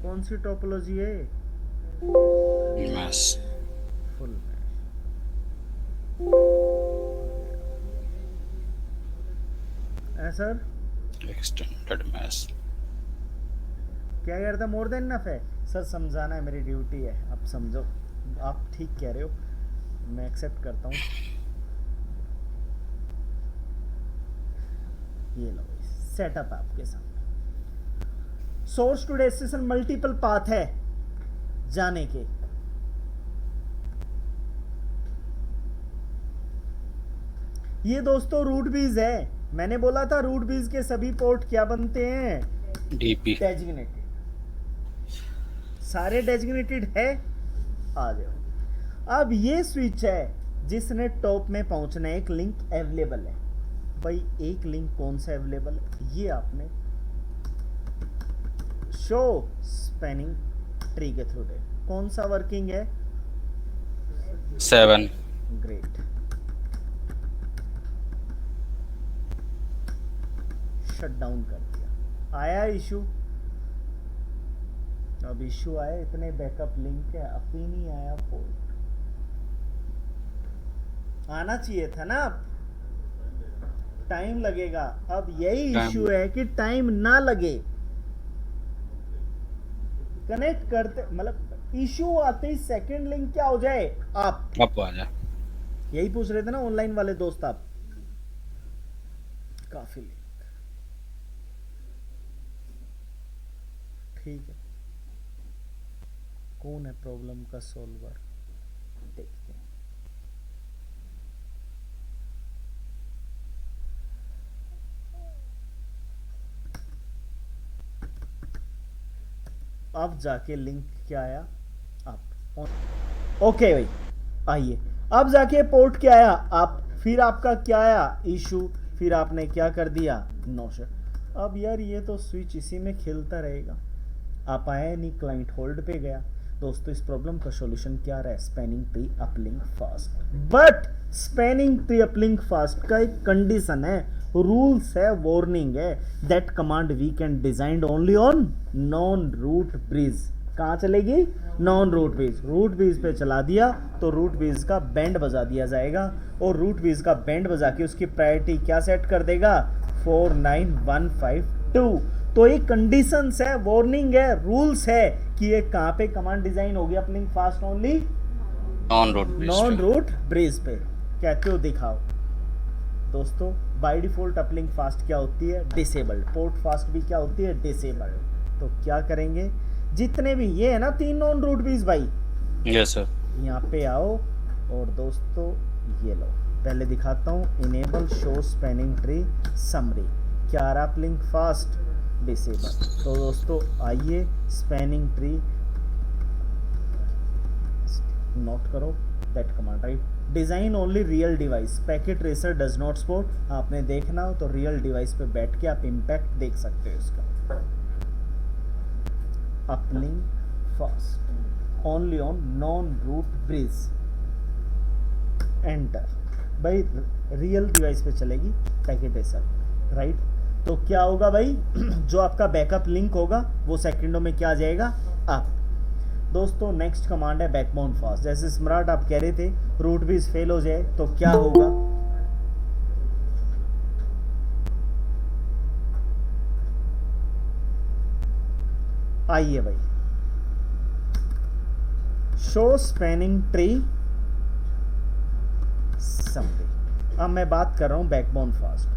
कौन सी टोपोलॉजी है, mesh full sir extended mesh. क्या करता, मोर देन इनफ है सर, समझाना है मेरी ड्यूटी है, आप समझो, आप ठीक कह रहे हो, मैं एक्सेप्ट करता हूँ। ये लो सेटअप आपके सामने, source to destination multiple path है जाने के। ये दोस्तों रूट बीज है, मैंने बोला था रूट बीज के सभी पोर्ट क्या बनते हैं, डीपी डेजिग्नेटेड, सारे डेजिग्नेटेड है। आ जाओ, अब ये स्विच है जिसने टॉप में पहुंचना है, एक लिंक अवेलेबल है भाई, एक लिंक कौन सा अवेलेबल है, ये आपने शो स्पैनिंग ट्री के थ्रू दे, कौन सा वर्किंग है, 7 ग्रेट, शट डाउन कर दिया। आया इशू, अब इशू आया, इतने बैकअप लिंक है, अब ही नहीं आया पोर्ट, आना चाहिए था ना, अब टाइम लगेगा। अब यही इशू है कि टाइम ना लगे, कनेक्ट करते मतलब इशू आते ही सेकंड लिंक क्या हो जाए, आप आ जा। यही पूछ रहे थे ना ऑनलाइन वाले दोस्त आप, काफी लिंक, ठीक है, कौन है प्रॉब्लम का सॉल्वर, देखते हैं। अब जाके लिंक क्या आया, आप ओके भाई, आइए अब जाके पोर्ट क्या आया, आप फिर आपका क्या आया, इशू, फिर आपने क्या कर दिया, नो शट। अब यार ये तो स्विच इसी में खेलता रहेगा, आप आए नहीं, क्लाइंट होल्ड पे गया। दोस्तों इस प्रॉब्लम का सॉल्यूशन क्या रहा है, spanning tree uplink fast. But spanning tree uplink fast का एक कंडीशन है, रूल्स है, वार्निंग है, that command we can design only on non root bridge. कहाँ चलेगी, non root bridge. Root bridge पे चला दिया तो रूट ब्रिज का बैंड बजा दिया जाएगा, और रूट ब्रिज का बैंड बजा के उसकी प्रायोरिटी क्या सेट कर देगा, 49152। तो ये कंडीशंस है, वार्निंग है, रूल्स है कि ये कहाँ पे कमांड डिजाइन होगी, uplink fast only non root bridge पे। कहते हो दिखाओ दोस्तों, बाय डिफॉल्ट अपलिंक फास्ट क्या होती है, डिसेबल्ड। पोर्ट फास्ट भी क्या होती है, डिसेबल्ड। तो क्या करेंगे, जितने भी ये है ना 3 नॉन रूट ब्रिज भाई, यस सर, यहाँ पे आओ, और दोस्तों ये लो, पहले दिखाता हूँ, enable show spanning tree summary, क्या रहा, अपलिंक फास्ट डिसेबल। तो दोस्तों आइए, स्पैनिंग ट्री नोट करो that command, right, design only real device, packet tracer does not support. आपने देखना हो तो रियल डिवाइस पे बैठ के आप इम्पैक्ट देख सकते हो इसका। Uplink fast only on non root bridge, enter. भाई रियल डिवाइस पे चलेगी पैकेट ट्रेसर, राइट। तो क्या होगा भाई, जो आपका बैकअप लिंक होगा वो सेकंडों में क्या आ जाएगा, अप। दोस्तों नेक्स्ट कमांड है बैकबोन फास्ट। जैसे स्मार्ट आप कह रहे थे रूट भी फेल हो जाए तो क्या होगा, आइए भाई, शो स्पैनिंग ट्री समरी। अब मैं बात कर रहा हूं बैकबोन फास्ट।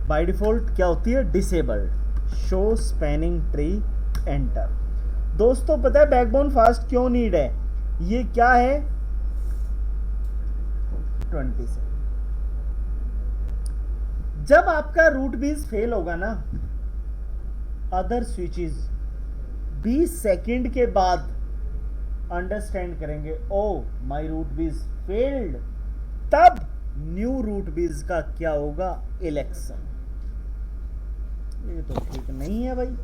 बाय डिफॉल्ट क्या होती है, disabled. Show spanning tree, enter. दोस्तों पता है बैकबोन फास्ट क्यों नीड है, ये क्या है 20 से। जब आपका रूट बीज फेल होगा ना, अदर स्विचेस 20 सेकंड के बाद अंडरस्टैंड करेंगे, ओ माय रूट बीज फेल्ड, तब न्यू रूट बीज का क्या होगा, इलेक्शन। ये तो ठीक नहीं है भाई।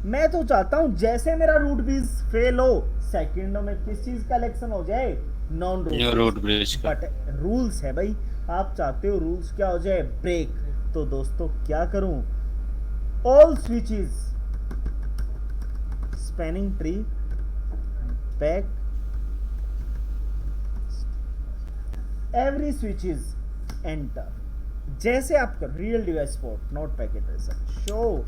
मैं तो चाहता हूं जैसे मेरा रूट बीज फेल हो सेकंडों में किस चीज का इलेक्शन हो जाए, नॉन रूट ब्रिज का। बट रूल्स है भाई, आप चाहते हो रूल्स क्या हो जाए, ब्रेक। तो दोस्तों क्या करूं, all switches spanning tree back, every switches enter. जैसे आप कर real device port note packet tracer show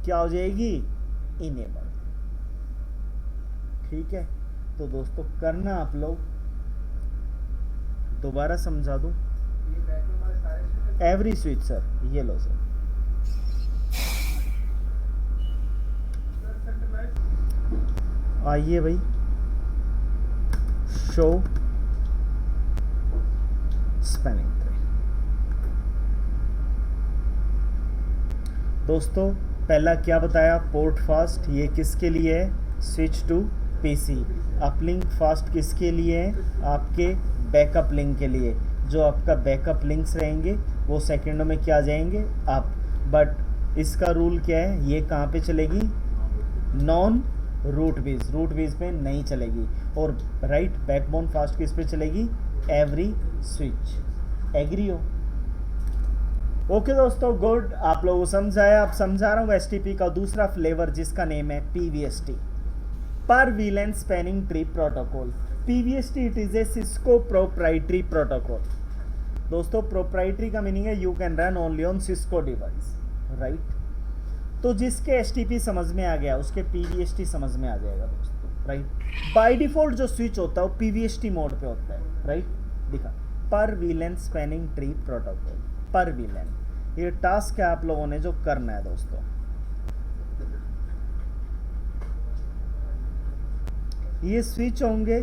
क्या हो जाएगी, इनेबल। ठीक है, तो दोस्तों करना आप लोग, दोबारा समझा दूं, ये बैक में हमारे सारे switches एवरी स्विच सर, ये लो सर, centralized। आइए भाई, शो स्पैनिंग ट्री। दोस्तों पहला क्या बताया, पोर्ट फास्ट, ये किसके लिए है, switch to PC. Uplink fast किसके लिए है, आपके बैकअप लिंक के लिए। जो आपका बैकअप लिंक्स रहेंगे वो सेकंडों में क्या आ जाएंगे, अप। बट इसका रूल क्या है, ये कहाँ पे चलेगी, नॉन रूट बीज पे नहीं चलेगी। और राइट बैकबोन फास्ट किस पे चलेगी, एवरी स्विच। एग्री हो? ओके दोस्तों, गुड, आप लोगों को समझाया। अब समझा रहा हूँ एसटीपी का दूसरा फ्लेवर जिसका नेम है पीवीएसटी, पर VLAN spanning tree protocol. PVST it is a Cisco proprietary protocol. दोस्तों प्रोप्राइटरी का मीनिंग है you can run only on Cisco device, right. तो जिसके एसटीपी समझ में आ गया उसके पीवीएसटी समझ में आ जाएगा दोस्तों, राइट। बाय डिफॉल्ट जो स्विच होता है वो पीवीएसटी मोड पे होता है, राइट। दिखा, पर वीलन स्पैनिंग ट्री प्रोटोकॉल, पर वीलन। ये टास्क है आप लोगों ने जो करना है दोस्तों। ये स्विच होंगे,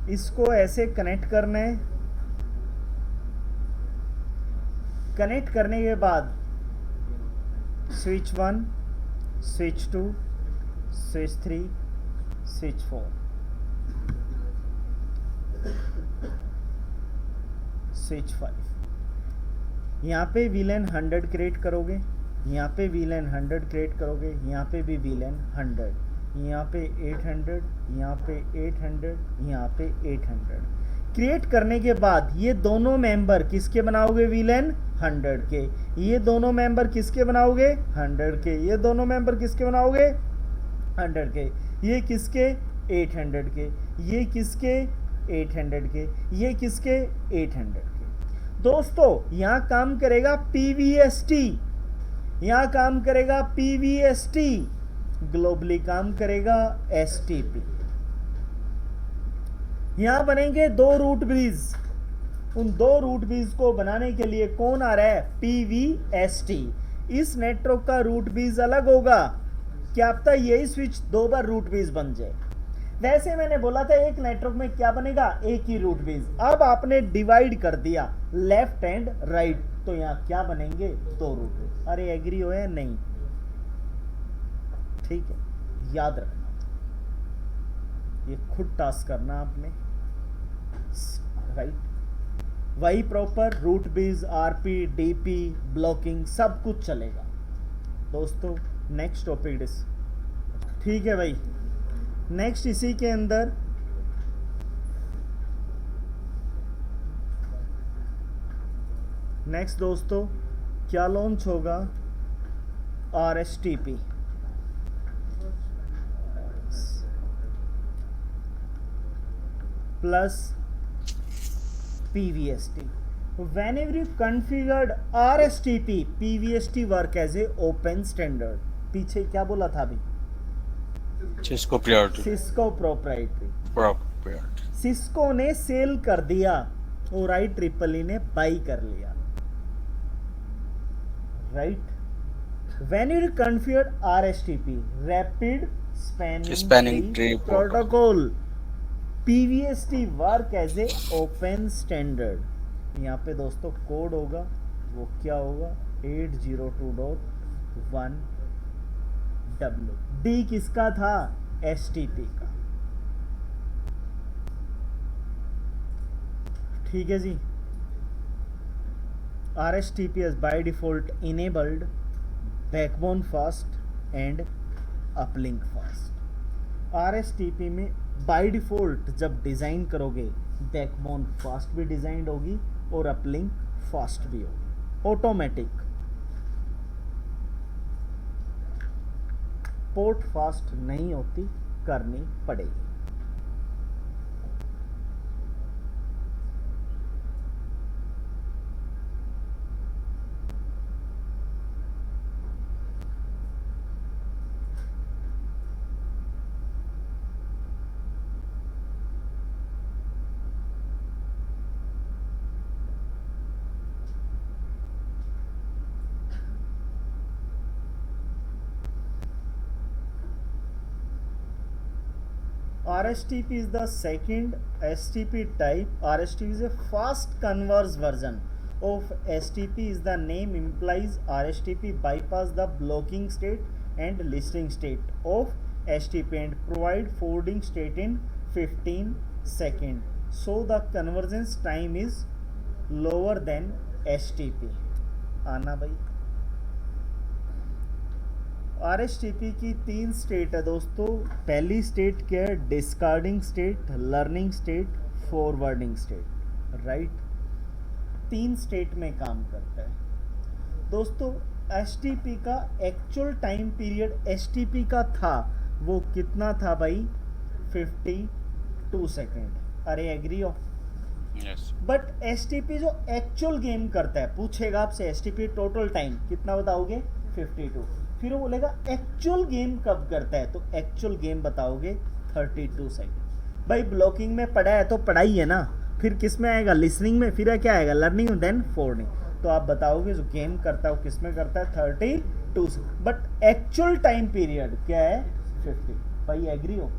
इसको ऐसे कनेक्ट करना है। कनेक्ट करने के बाद switch 1, switch 2, switch 3, switch 4, switch 5। यहाँ पे वीलन 100 क्रिएट करोगे, यहाँ पे वीलन 100 क्रिएट करोगे, यहाँ पे भी वीलन 100, यहाँ पे 800, यहाँ पे 800, यहाँ पे 800 क्रिएट करने के बाद ये दोनों मेंबर किसके बनाओगे, वीलन 100 के। ये दोनों मेंबर किसके बनाओगे, 100 के। ये दोनों मेंबर किसके बनाओगे, 100 के। ये किसके, 800 के। ये किसके, 800 के। ये किसके, 800 के। दोस्तों यहाँ काम करेगा पीवीएसटी, यहाँ काम करेगा पीवीएसटी, ग्लोबली काम करेगा एसटीपी। यहाँ बनेंगे 2 रूट ब्रिज। उन 2 रूट ब्रिज को बनाने के लिए कौन आ रहा है, पीवीएसटी। इस नेटवर्क का रूट ब्रिज अलग होगा, क्या पता यही स्विच 2 बार रूट ब्रिज बन जाए। वैसे मैंने बोला था एक नेटवर्क में क्या बनेगा, एक ही रूट बेस। अब आपने डिवाइड कर दिया लेफ्ट एंड राइट, तो यहाँ क्या बनेंगे, दो रूट बेस। अरे एग्री हो या नहीं, ठीक है, याद रखना, ये खुद टास्क करना आपने, राइट। वही proper root base, RP, DP, blocking सब कुछ चलेगा दोस्तों। नेक्स्ट टॉपिक इस, ठीक है भाई। नेक्स्ट इसी के अंदर नेक्स्ट दोस्तों क्या लॉन्च होगा, RSTP plus PVST. Whenever you configured RSTP, PVST work as a open standard. पीछे क्या बोला था अभी, Cisco priority. Cisco proprietary. Priority. सिस्को ने सेल कर दिया और IEEE ने बाई कर लिया, right. When you configured RSTP, Rapid Spanning Tree Protocol, PVST work as a open standard. यहाँ पे दोस्तों कोड होगा, वो क्या होगा, 802.1W। डी किसका था, STP का, ठीक है जी। RSTP is by default enabled backbone fast and uplink fast। RSTP में बाय डिफॉल्ट जब डिज़ाइन करोगे बैकबोन फास्ट भी डिज़ाइंड होगी और अपलिंक फास्ट भी होगी, ऑटोमेटिक। पोर्ट फास्ट नहीं होती, करनी पड़ेगी। RSTP is the second STP type. RSTP is a fast converse version of STP. Is the name implies RSTP bypass the blocking state and listening state of STP and provide forwarding state in 15 seconds. So the convergence time is lower than STP. आना भाई, RSTP की 3 state है दोस्तों। पहली state क्या है, discarding state, learning state, forwarding state, right. 3 state में काम करता है दोस्तों। STP का एक्चुअल टाइम पीरियड STP का था, वो कितना था भाई, 52 सेकेंड। अरे एग्री हो, Yes. बट STP जो एक्चुअल गेम करता है, पूछेगा आपसे STP टोटल टाइम कितना बताओगे, 52। फिर वो बोलेगा एक्चुअल गेम कब करता है, तो एक्चुअल गेम बताओगे 32 सेकेंड। भाई ब्लॉकिंग में पढ़ा है तो पढ़ाई है ना, फिर किस में आएगा, लिसनिंग में, फिर क्या आएगा, लर्निंग, देन फॉरवर्डिंग। तो आप बताओगे जो गेम करता है वो किस में करता है, 32। बट एक्चुअल टाइम पीरियड क्या है, 50। भाई एग्री हो।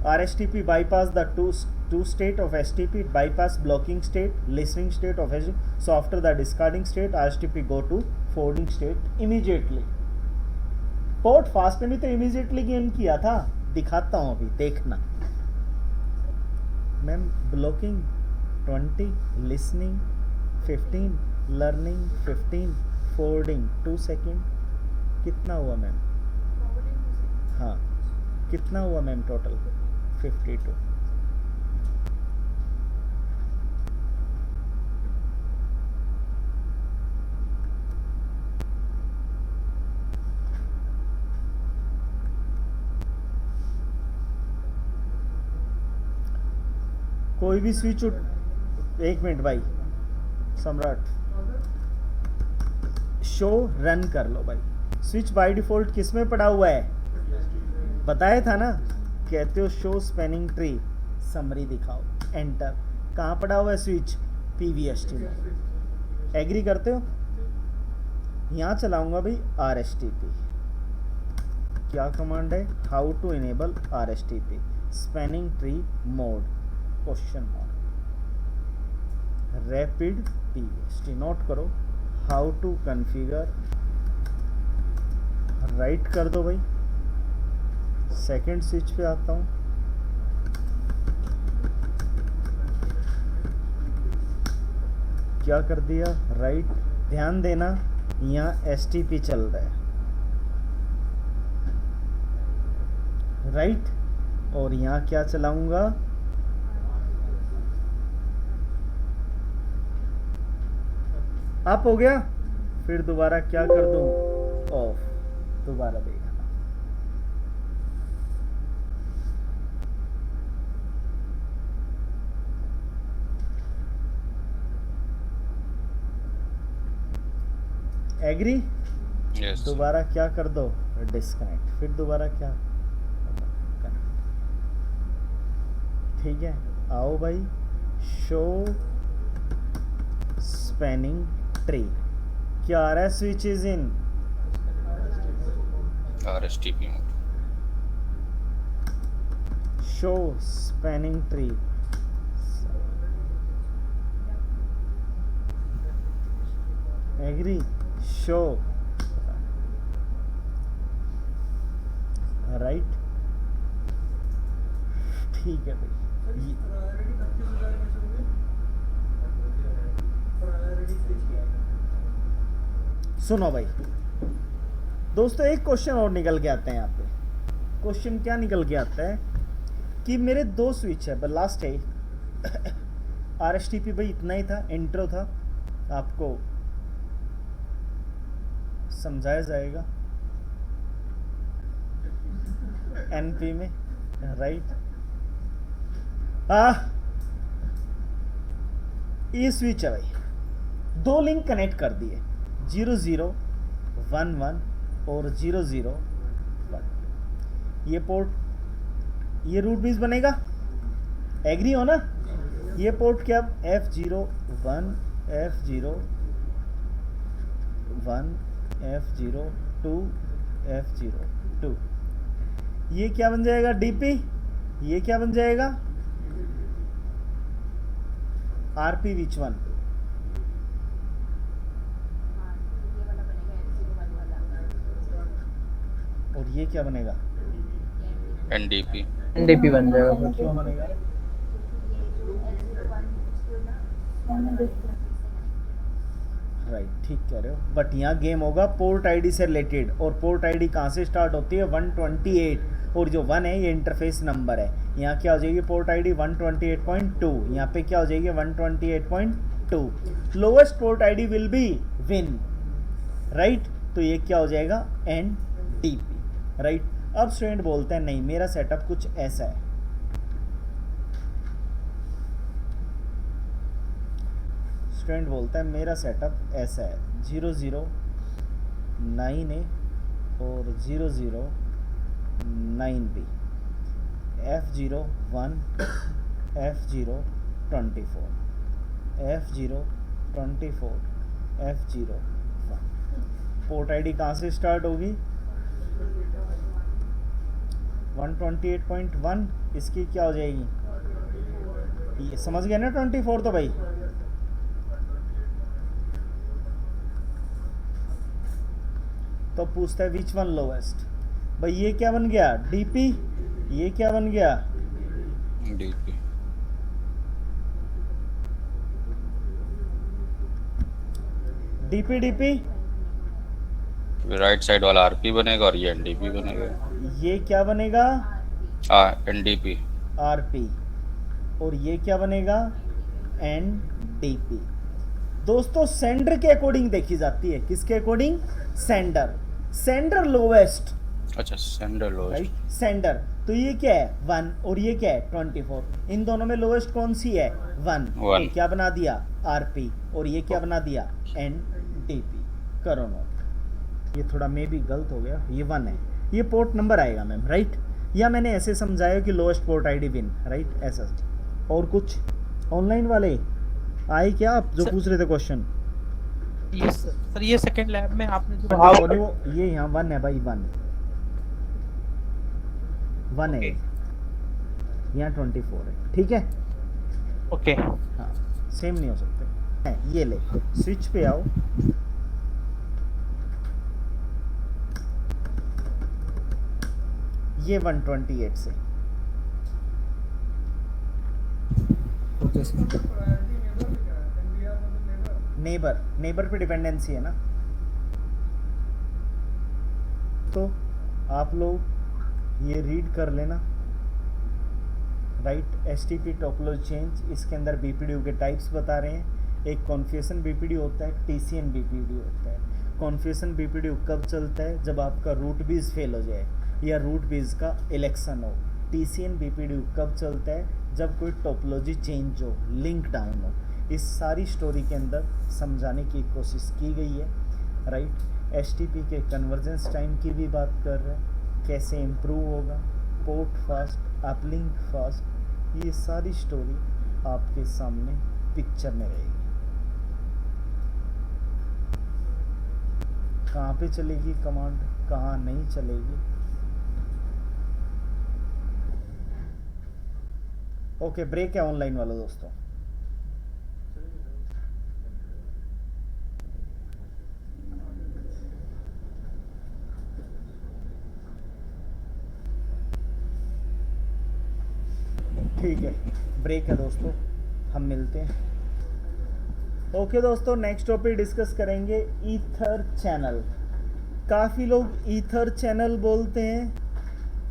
RSTP bypass the two state of STP, it bypass blocking state, listening state of STP. So after the discarding state, RSTP go to forwarding state immediately. Port fast ने भी तो immediately game किया था, दिखाता हूँ अभी, देखना। Ma'am blocking 20, listening 15, learning 15, forwarding 2 second, कितना हुआ मैम, हाँ कितना हुआ मैम टोटल, 52। कोई भी स्विच एक मिनट भाई सम्राट, शो रन कर लो भाई। स्विच बाय डिफॉल्ट किस में पड़ा हुआ है, बताया था ना, कहते हो शो स्पैनिंग ट्री, समरी दिखाओ, एंटर। कहाँ पड़ा हुआ है स्विच, PVST में। एग्री करते हो, यहाँ चलाऊंगा भाई RSTP। क्या कमांड है? How to enable RSTP spanning tree mode question mark rapid PST note करो। हाउ टू कॉन्फ़िगर राइट कर दो भाई। सेकंड स्विच पे आता हूँ। क्या कर दिया? राइट। ध्यान देना यहाँ STP चल रहा है, राइट। और यहाँ क्या चलाऊंगा? अप हो गया। फिर दोबारा क्या कर दूं? ऑफ। दोबारा देखना। एग्री? Yes. दोबारा क्या कर दो? डिस्कनेक्ट। फिर दोबारा क्या? ठीक है, आओ भाई। शो स्पैनिंग ट्री क्या आ रहा है? Switch is in RSTP mode. Show spanning tree. Agree? Show right. ठीक है भाई। प्रायोरिटी 25,000 में चलोगे? प्रायोरिटी स्विच किया है। सुनो भाई दोस्तों, एक क्वेश्चन और निकल के आते हैं यहाँ पे। क्वेश्चन क्या निकल के आता है कि मेरे दो स्विच है, लास्ट है RSTP भाई। इतना ही था, इंट्रो था, आपको समझाया जाएगा NP में, राइट। ये स्विच है भाई, दो लिंक कनेक्ट कर दिए, 0011 और 001। ये पोर्ट, ये रूट बीज बनेगा। एग्री हो ना? ये पोर्ट क्या? F01 F01 F02 F02। ये क्या बन जाएगा? DP। ये क्या बन जाएगा? RP which one? और ये क्या बनेगा? NDP. NDP बन जाएगा फिर। क्यों बनेगा? राइट, ठीक कह रहे हो। बट यहाँ गेम होगा पोर्ट आईडी से रिलेटेड, और पोर्ट आईडी कहाँ से स्टार्ट होती है? 128, और जो 1 है ये इंटरफेस नंबर है। यहाँ क्या हो जाएगी? Port ID 128.2। यहाँ पे क्या हो जाएगी? 128.2। Lowest port ID will be win, right. तो ये क्या हो जाएगा? NDP, right. अब स्टूडेंट बोलते हैं नहीं, मेरा सेटअप कुछ ऐसा है। स्टूडेंट बोलता है मेरा सेटअप ऐसा है, 009A और 009B, F01 F024 F024 F01। Port ID कहाँ से स्टार्ट होगी? 128.1। इसकी क्या हो जाएगी? ये समझ गए ना? 24 तो भाई तो पूछता है विच वन लोवेस्ट। भाई ये क्या बन गया? DP। ये क्या बन गया? DP. DP। राइट साइड वाला RP बनेगा और ये NDP बनेगा। ये क्या बनेगा? NDP. RP। और ये क्या बनेगा? NDP। दोस्तों सेंडर के अकॉर्डिंग देखी जाती है। किसके अकॉर्डिंग? सेंडर लोवेस्ट, अच्छा, सेंडर लोएस्ट। राइट। सेंडर तो ये क्या है? 1, और ये क्या है? 24। इन दोनों में लोवेस्ट कौन सी है? 1। One. क्या बना दिया? RP। और ये क्या बना दिया? NDP। करो नोट। ये थोड़ा मे भी गलत हो गया, ये 1 है, ये पोर्ट नंबर आएगा मैम, राइट। या मैंने ऐसे समझाया कि lowest port ID win, right, ऐसा। और कुछ ऑनलाइन वाले आए क्या? आप जो पूछ रहे थे क्वेश्चन? ये सर, ये सेकंड लैब में आपने जो और वो ये यहाँ 1 है भाई, 1। 1 है, यहाँ 24 है, ठीक है। ओके हाँ सेम नहीं हो सकते हैं। ये ले स्विच पे आओ, ये 128 से ओके सर। प्रायोरिटी नेबर पे क्या है? एनबीआर मतलब नेबर। नेबर पे डिपेंडेंसी है ना। तो आप लोग ये रीड कर लेना, राइट। एसटीपी टोपोलॉजी चेंज, इसके अंदर बीपीडीयू के टाइप्स बता रहे हैं। एक कॉन्फ्यूशन बीपीडीयू होता है, टीसीएन बीपीडीयू होता है। कॉन्फ्यूशन बीपीडीयू कब चलता है? जब आपका रूट बेस फेल हो जाए या रूट बेस का इलेक्शन हो। टीसीएन बीपीडीयू कब चलता है? जब कोई टोपोलॉजी चेंज हो, लिंक डाउन हो। इस सारी स्टोरी के अंदर समझाने की कोशिश की गई है, राइट। एसटीपी के कन्वर्जेंस टाइम की भी बात कर रहे हैं, कैसे इम्प्रूव होगा, पोर्ट फास्ट, अपलिंक फास्ट, ये सारी स्टोरी आपके सामने पिक्चर में रहेगी। कहाँ पे चलेगी कमांड, कहाँ नहीं चलेगी। ओके ब्रेक है ऑनलाइन वालों दोस्तों। ठीक है ब्रेक है दोस्तों, हम मिलते हैं। ओके दोस्तों, नेक्स्ट टॉपिक डिस्कस करेंगे ईथर चैनल। काफ़ी लोग ईथर चैनल बोलते हैं,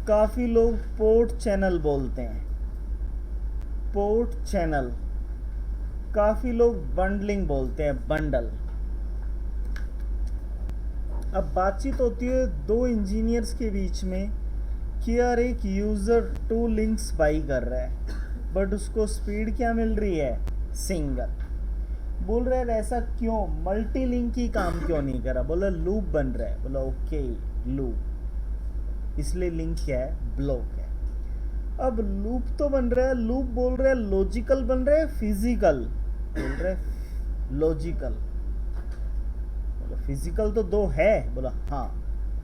काफ़ी लोग पोर्ट चैनल बोलते हैं। पोर्ट चैनल, काफ़ी लोग बंडलिंग बोलते हैं, बंडल। अब बातचीत होती है दो इंजीनियर्स के बीच में कि यार एक यूज़र 2 लिंक्स बाई कर रहा है बट उसको स्पीड क्या मिल रही है? सिंगल। बोल रहा है ऐसा क्यों, मल्टी लिंक ही काम क्यों नहीं करा? बोला लूप बन रहा है। बोला ओके लूप, इसलिए लिंक क्या है? ब्लॉक है। अब लूप तो बन रहा है, लूप बोल रहा है लॉजिकल बन रहा है, फिजिकल बोल रहा है लॉजिकल। बोला फिजिकल तो 2 है। बोला हाँ।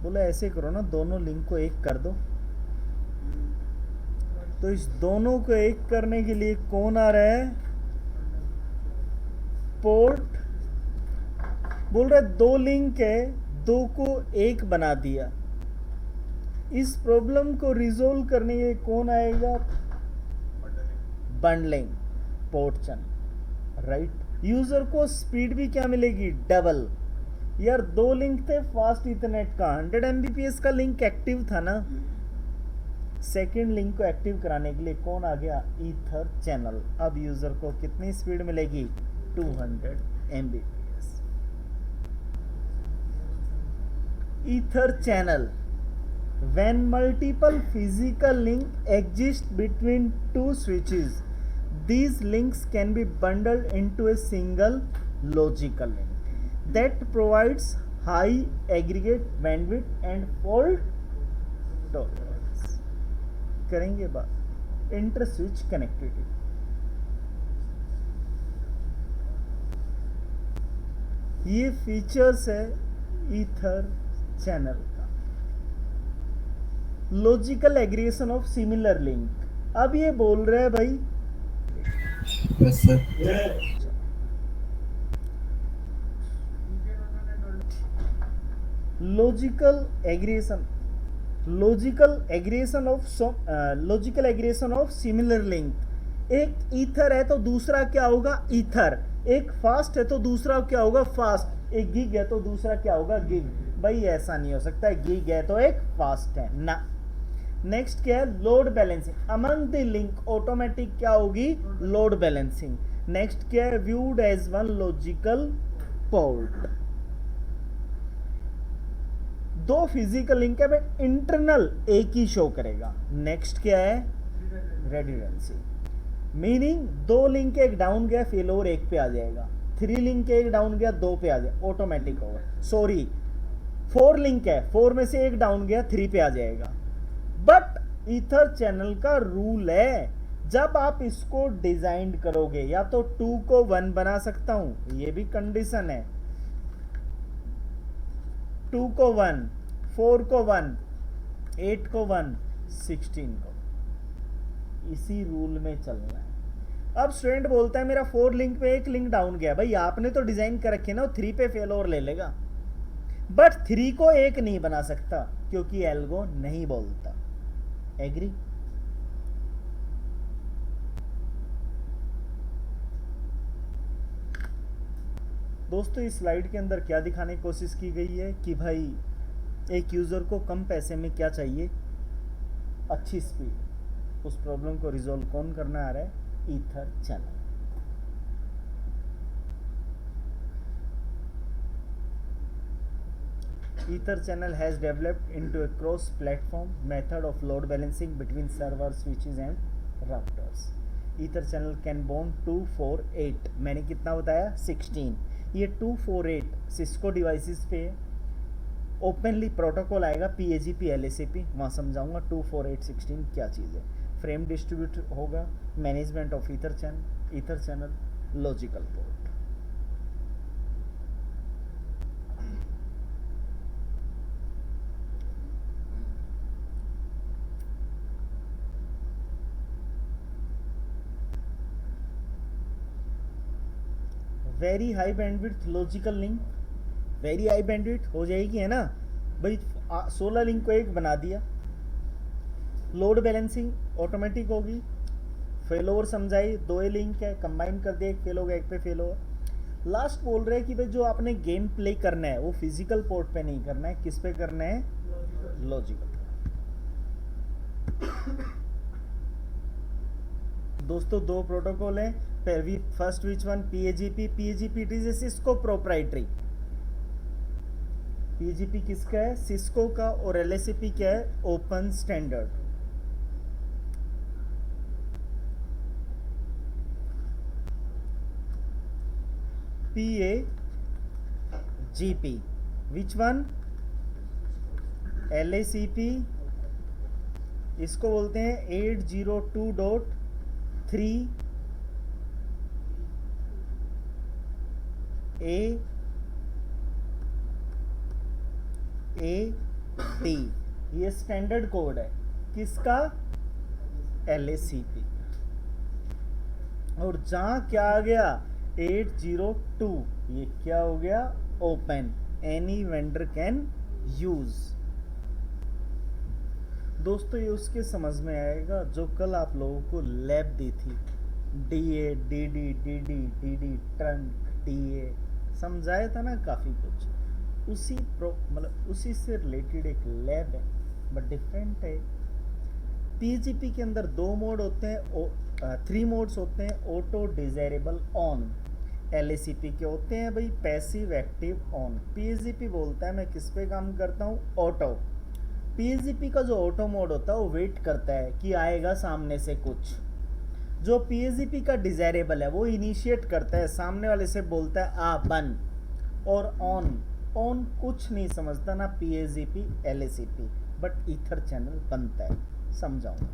बोला ऐसे करो ना, दोनों लिंक को एक कर दो। तो इस दोनों को एक करने के लिए कौन आ रहा है? पोर्ट। बोल रहा है 2 लिंक है, 2 को एक बना दिया। इस प्रॉब्लम को रिजोल्व करने के लिए कौन आएगा? Bundling, port channel, right. User को स्पीड भी क्या मिलेगी? डबल। यार 2 लिंक थे फास्ट इथरनेट का, 100 Mbps का लिंक एक्टिव था ना। सेकेंड लिंक को एक्टिव कराने के लिए कौन आ गया? Ether channel. अब यूजर को कितनी स्पीड मिलेगी? 200 Mbps। Ether channel, when multiple physical link exist between 2 switches, these links can be bundled into a single logical link that provides high aggregate bandwidth and fault tolerance। करेंगे बात inter switch connectivity. ये features है ether channel का। Logical aggregation of similar link. अब ये बोल रहे हैं भाई yes sir. Logical aggregation, logical aggregation of similar link. एक ईथर है तो दूसरा क्या होगा? ईथर। एक फास्ट है तो दूसरा क्या होगा? फास्ट। एक गिग है तो दूसरा क्या होगा? गिग। भाई ऐसा नहीं हो सकता, गिग है तो एक फास्ट है ना। नेक्स्ट क्या है? Load balancing among the link. Automatic क्या होगी? Load balancing. नेक्स्ट क्या है? Viewed as one logical port. 2 physical link है बट इंटरनल एक ही शो करेगा। नेक्स्ट क्या है? रेडिडेंसी, मीनिंग 2 लिंक एक डाउन गया फेल और एक पे आ जाएगा। 3 लिंक एक डाउन गया 2 पे आ जाएगा, ऑटोमेटिक होगा। सॉरी 4 लिंक है, 4 में से एक डाउन गया 3 पे आ जाएगा। बट ईथर चैनल का रूल है, जब आप इसको डिजाइन करोगे या तो 2 को 1 बना सकता हूं, ये भी कंडीशन है। 2 को 1, 4 को 1, 8 को 1, 16 को, इसी रूल में चलना है। अब स्टूडेंट बोलता है मेरा 4 लिंक पे एक लिंक डाउन गया। भाई आपने तो डिजाइन कर रखे ना, वो 3 पे फेल ओवर ले लेगा, बट 3 को एक नहीं बना सकता क्योंकि एल्गो नहीं बोलता। एग्री? दोस्तों इस स्लाइड के अंदर क्या दिखाने की कोशिश की गई है कि भाई एक यूजर को कम पैसे में क्या चाहिए, अच्छी स्पीड। उस प्रॉब्लम को रिजॉल्व कौन करना आ रहा है? Ether channel. Ether channel has developed into a cross-platform method of load balancing between server switches and routers. Ether channel can bond 248, मैंने कितना बताया? 16। ये 248 सिस्को डिवाइसेस पे ओपनली प्रोटोकॉल आएगा, PAGP LACP, वहाँ समझाऊंगा 24816 क्या चीज़ है। फ्रेम डिस्ट्रीब्यूट होगा, management of ether channel, logical port. Very high bandwidth logical link, very high bandwidth हो जाएगी, है ना भाई। 16 लिंक को एक बना दिया। लोड बैलेंसिंग ऑटोमेटिक होगी। फेल ओवर समझाई, 2 लिंक है, कंबाइन कर दिया, एक फेल होगा, एक पे फेल होगा। लास्ट बोल रहे हैं कि भाई जो आपने गेम प्ले करना है वो फिजिकल पोर्ट पे नहीं करना है, किस पे करना है? लॉजिकल। दोस्तों 2 प्रोटोकॉल है। First which one? PAGP। PAGP it is a Cisco proprietary. PAGP किसका है? सिस्को का। और LACP क्या है? Open standard. PAGP which one? LACP इसको बोलते हैं 802.3 AAT। ये स्टैंडर्ड कोड है किसका? LACP। और जहां क्या आ गया? 802, ये क्या हो गया? Open, any vendor can use. दोस्तों ये उसके समझ में आएगा जो कल आप लोगों को लैब दी थी, DA DD DD DD trunk DA समझाया था ना काफ़ी कुछ। उसी मतलब उसी से रिलेटेड एक लैब है, बट डिफरेंट है। PAGP के अंदर 2 मोड होते हैं, 3 मोड्स होते हैं, ऑटो, डिजायरेबल, ऑन। LACP के होते हैं भाई पैसिव, एक्टिव, ऑन। PAGP बोलता है मैं किस पे काम करता हूँ? ऑटो। PAGP का जो ऑटो मोड होता है वो वेट करता है कि आएगा सामने से कुछ। जो PAGP का डिजायरेबल है वो इनिशिएट करता है, सामने वाले से बोलता है आ बन। और ऑन कुछ नहीं समझता ना PAGP LACP, but ether channel बनता है, समझाऊंगा।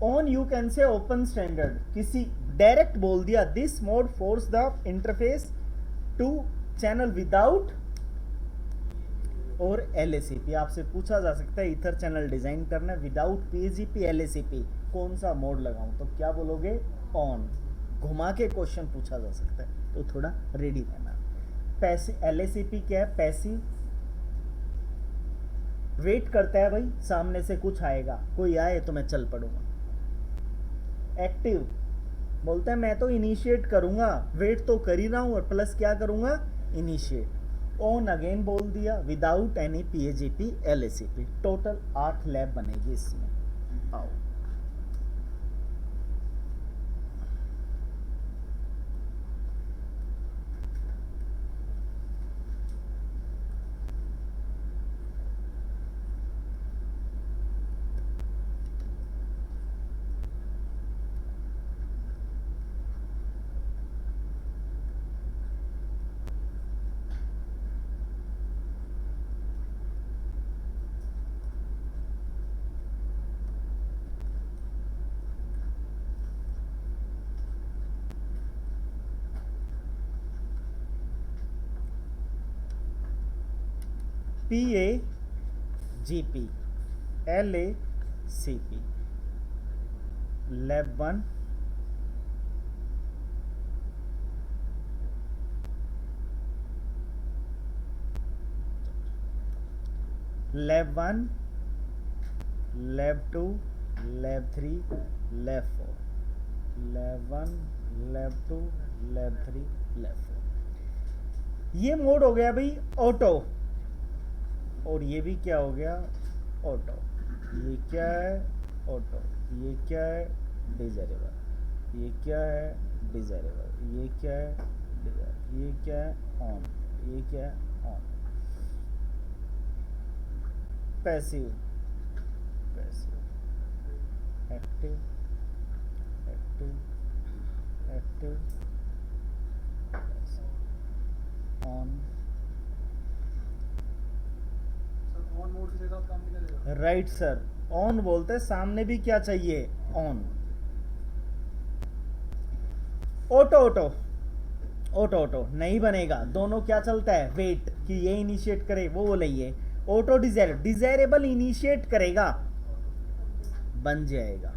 On you can say open standard, किसी डायरेक्ट बोल दिया this mode force the interface to channel without. और LACP आपसे पूछा जा सकता है ईथर चैनल डिजाइन करना है विदाउट PAGP LACP, कौन सा मोड लगाऊं? तो क्या बोलोगे? ऑन। घुमा के क्वेश्चन पूछा जा सकता है, तो थोड़ा रेडी रहना। पैसिव LACP क्या है? पैसिव, वेट करता है भाई सामने से कुछ आएगा, कोई आए तो मैं चल पड़ूंगा। एक्टिव बोलता है मैं तो इनिशिएट करूंगा, वेट तो कर ही रहा हूं और प्लस क्या करूंगा? इनिशिएट। ऑन अगेन बोल दिया without any PAGP LACP। Total 8 lab बनेगी इसमें। आओ PAGP LACP lab 1 lab 1 lab 2 lab 3 lab 4 lab 1 lab 2 lab 3 lab 4। ये मोड हो गया भाई ऑटो, और ये भी क्या हो गया ऑटो। ये क्या है ऑटो, ये क्या है डिजायरेबल, ये क्या है डिजायरेबल, ये क्या है डिजायर, ये क्या है ऑन, ये क्या है on. Passive passive active active active on. Sir on mode के साथ काम नहीं करेगा। राइट सर, ऑन बोलते हैं, सामने भी क्या चाहिए on. Auto auto auto auto नहीं बनेगा, दोनों क्या चलता है वेट कि ये इनिशिएट करे वो बोलेंगे। ऑटो डिजायरेबल इनिशिएट करेगा बन जाएगा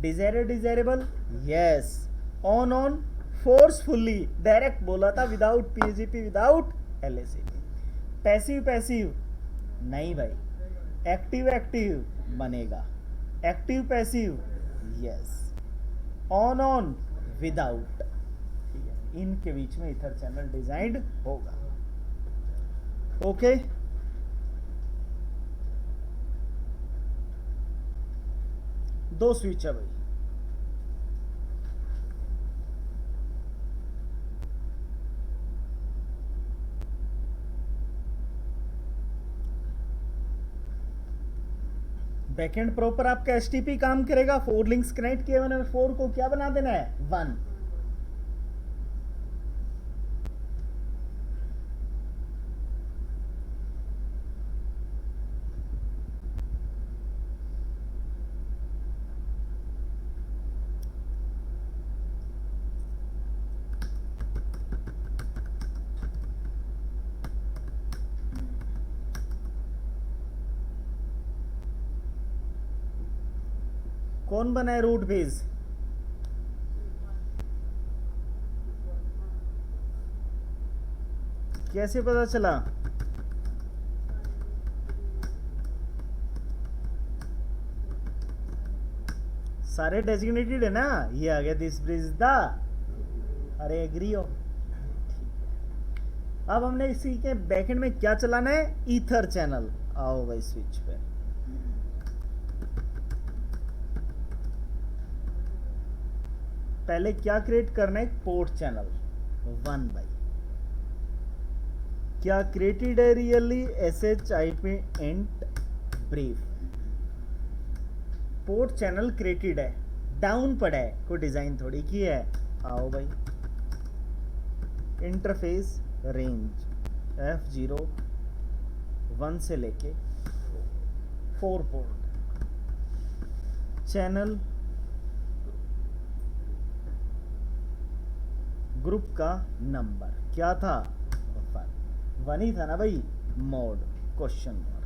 desirable yes. On on forcefully direct बोला था without PGP without LACP. Passive passive नहीं भाई, एक्टिव एक्टिव बनेगा, active passive yes. On on without, ठीक है, इनके बीच में ईथर चैनल डिजाइन होगा। ओके दो स्विच है भाई। बैकएंड प्रॉपर आपका एसटीपी काम करेगा। 4 लिंक्स कनेक्ट किए मैंने, 4 को क्या बना देना है 1। कौन बनाए रूट बेस? कैसे पता चला? सारे डेजिग्नेटेड है ना। ये आ गया दिस ब्रिज द, अरे एग्री हो। अब हमने इसी के बैकएंड में क्या चलाना है ईथर चैनल। आओ भाई स्विच पे, पहले क्या क्रिएट करना है पोर्ट चैनल 1 बाई क्या क्रिएटेड है really SHIP and brief. Port channel created है, डाउन पड़ा है, कोई डिजाइन थोड़ी की है। आओ भाई इंटरफेस रेंज F0 1 से लेके 4 पोर्ट चैनल ग्रुप का नंबर क्या था 1 ही था ना भाई। Mode question mark.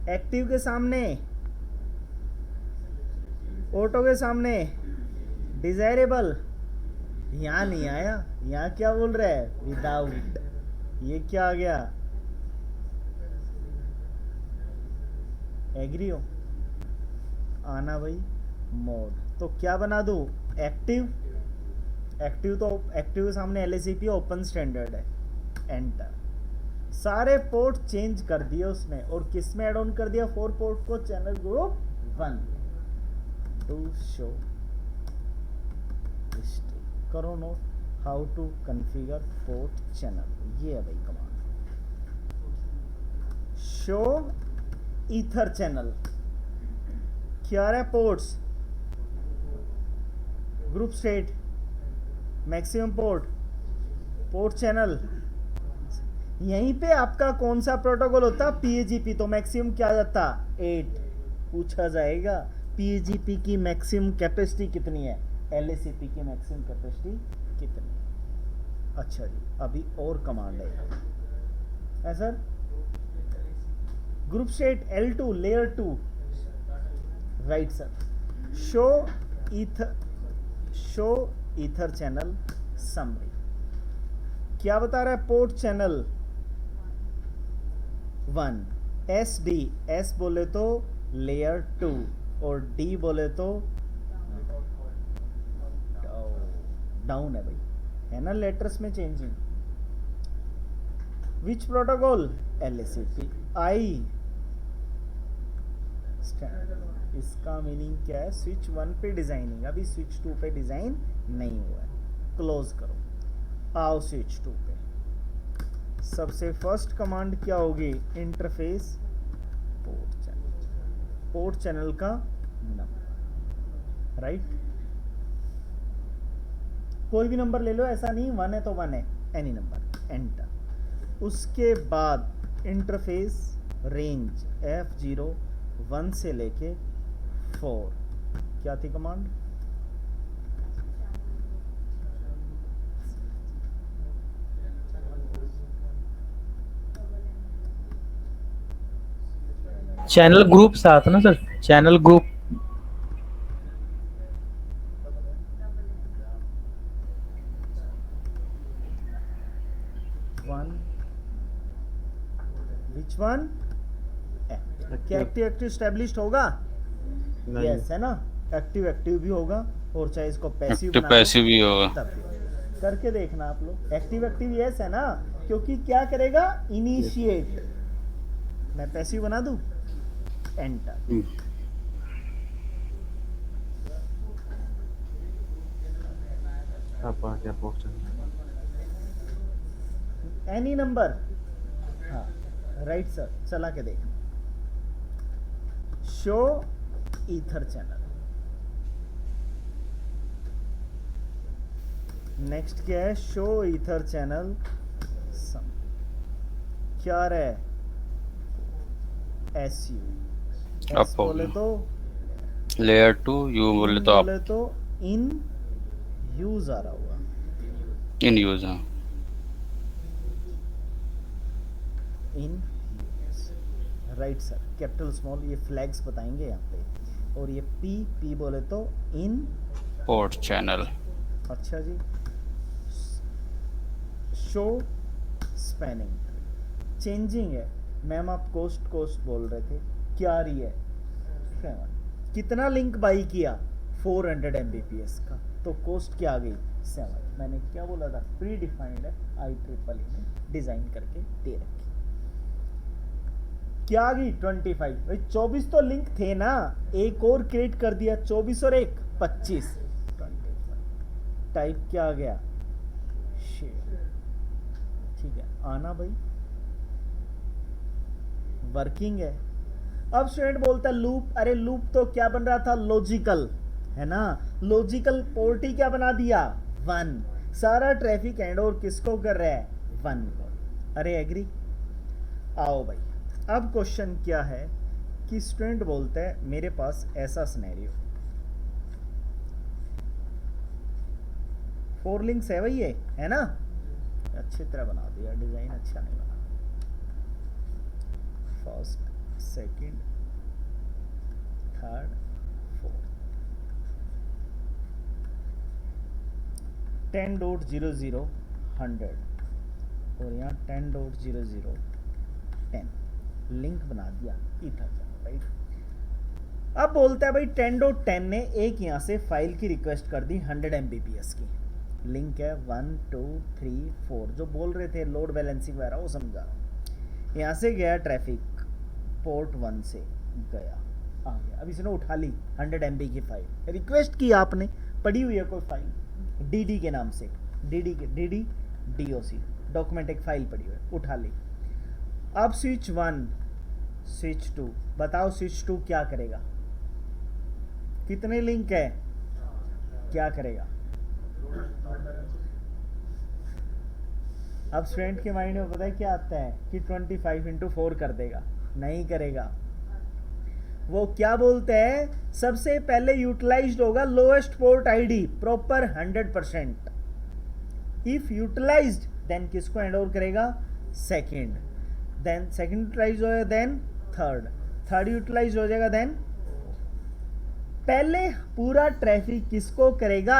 एक्टिव के सामने ऑटो के सामने डिजायरेबल, यहां नहीं आया, यहां क्या बोल रहा है विदाउट। ये क्या आ गया एग्री हो आना भाई मोड। तो क्या बना दूं एक्टिव, एक्टिव तो एक्टिव के सामने LACP ओपन स्टैंडर्ड है, एंटर। सारे पोर्ट चेंज कर दिए उसने, और किस में ऐड ऑन कर दिया 4 पोर्ट को channel group 1। Do show history करो note how to configure port channel. ये है भाई कमांड, शो ईथर चैनल। क्या है ports group state maximum port port channel. यहीं पे आपका कौन सा प्रोटोकॉल होता PAGP, तो मैक्सिमम क्या जाता 8। पूछा जाएगा PAGP की मैक्सिमम कैपेसिटी कितनी है, LACP की मैक्सिमम कैपेसिटी कितनी है। अच्छा जी अभी और कमांड है sir group state L2 layer 2 right sir. Show ether channel summary. क्या बता रहा है? Port channel 1 SD. S बोले तो लेयर 2 और D बोले तो डाउन है भाई, है ना लेटर्स में चेंजिंग. विच प्रोटोकॉल? LACP. आई इसका मीनिंग क्या है? स्विच 1 पे डिजाइनिंग, अभी स्विच 2 पे डिजाइन नहीं हुआ है. क्लोज करो, आओ स्विच 2 पे. सबसे फर्स्ट कमांड क्या होगी? इंटरफेस पोर्ट चैनल का नंबर, राइट. कोई भी नंबर ले लो, ऐसा नहीं 1 है तो 1 है, एनी नंबर. एंटर. उसके बाद इंटरफेस रेंज F0 1 से लेके 4. क्या थी कमांड? चैनल ग्रुप साथ ना sir, channel group. Which one? क्या एक्टिव स्टैब्लिश्ड होगा? यस है ना. एक्टिव भी होगा और चाहे इसको पैसिव एक्टिव बना दो, पैसिव भी होगा. तब भी करके देखना आप लोग. एक्टिव यस है ना, क्योंकि क्या करेगा? इनिशिएट. मैं पैसिव बना दूं. एंटर. Any number. हाँ राइट सर, चला के देखना. Show ether channel. नेक्स्ट क्या है? शो ईथर चैनल सम. क्या रहे? SU. अब S हो बोले गया. तो लेयर 2, यू बोले तो बोले आप तो इन यूज आ रहा होगा. In use. हाँ, in right sir. Capital small ये फ्लैग्स बताएंगे यहाँ पे. और ये P बोले तो इन. Port channel. अच्छा जी. शो स्पैनिंग चेंजिंग है. मैम आप कोस्ट बोल रहे थे, क्या रही है? 7. कितना लिंक बाई किया? 400 Mbps का. तो कोस्ट क्या आ गई? 7. मैंने क्या बोला था? प्री डिफाइंड है, IEEE में डिजाइन करके दे रखी. क्या आ गई? 25. भाई 24 तो लिंक थे ना, एक और क्रिएट कर दिया. 24 और 1 25. 25. टाइप क्या आ गया? शेयर. ठीक है, आना भाई, वर्किंग है. अब स्टूडेंट बोलता है लूप. अरे लूप तो क्या बन रहा था? लॉजिकल है ना. लॉजिकल पोर्ट ही क्या बना दिया? 1. सारा ट्रैफिक हैंड ओवर किसको कर रहा है? 1 को. अरे एग्री. आओ भाई, अब क्वेश्चन क्या है कि स्टूडेंट बोलता है मेरे पास ऐसा सिनेरियो, 4 लिंक्स है भाई, ये है ना. अच्छी तरह बना दिया, डिजाइन अच्छा नहीं बना. First, second, third, fourth. 10.00 100 और यहाँ 10.00 10 लिंक बना दिया ईथर चैनल, राइट. अब बोलता है भाई 10.10 ने एक यहाँ से फाइल की रिक्वेस्ट कर दी 100 Mbps की. लिंक है 1 2 3 4 जो बोल रहे थे लोड बैलेंसिंग वगैरह, वो समझा. यहाँ से गया ट्रैफिक, पोर्ट 1 से गया, आ गया. अब इसने उठा ली 100 MB की फाइल. रिक्वेस्ट की आपने, पड़ी हुई है कोई फाइल DD के नाम से, DD DOC डॉक्यूमेंट, एक फाइल पड़ी हुई है, उठा ली. अब स्विच 1 स्विच 2, बताओ स्विच 2 क्या करेगा? कितने लिंक है? क्या करेगा? अब स्टूडेंट के माइंड में पता है क्या आता है कि 25 × 4 कर देगा. नहीं करेगा. वो क्या बोलते हैं? सबसे पहले यूटिलाइज्ड होगा lowest port ID proper 100%. If utilized then किसको हैंड ओवर करेगा? सेकंड. देन सेकंड यूटिलाइज हो जाएगा, देन थर्ड यूटिलाइज हो जाएगा, देन पहले पूरा ट्रैफिक किसको करेगा?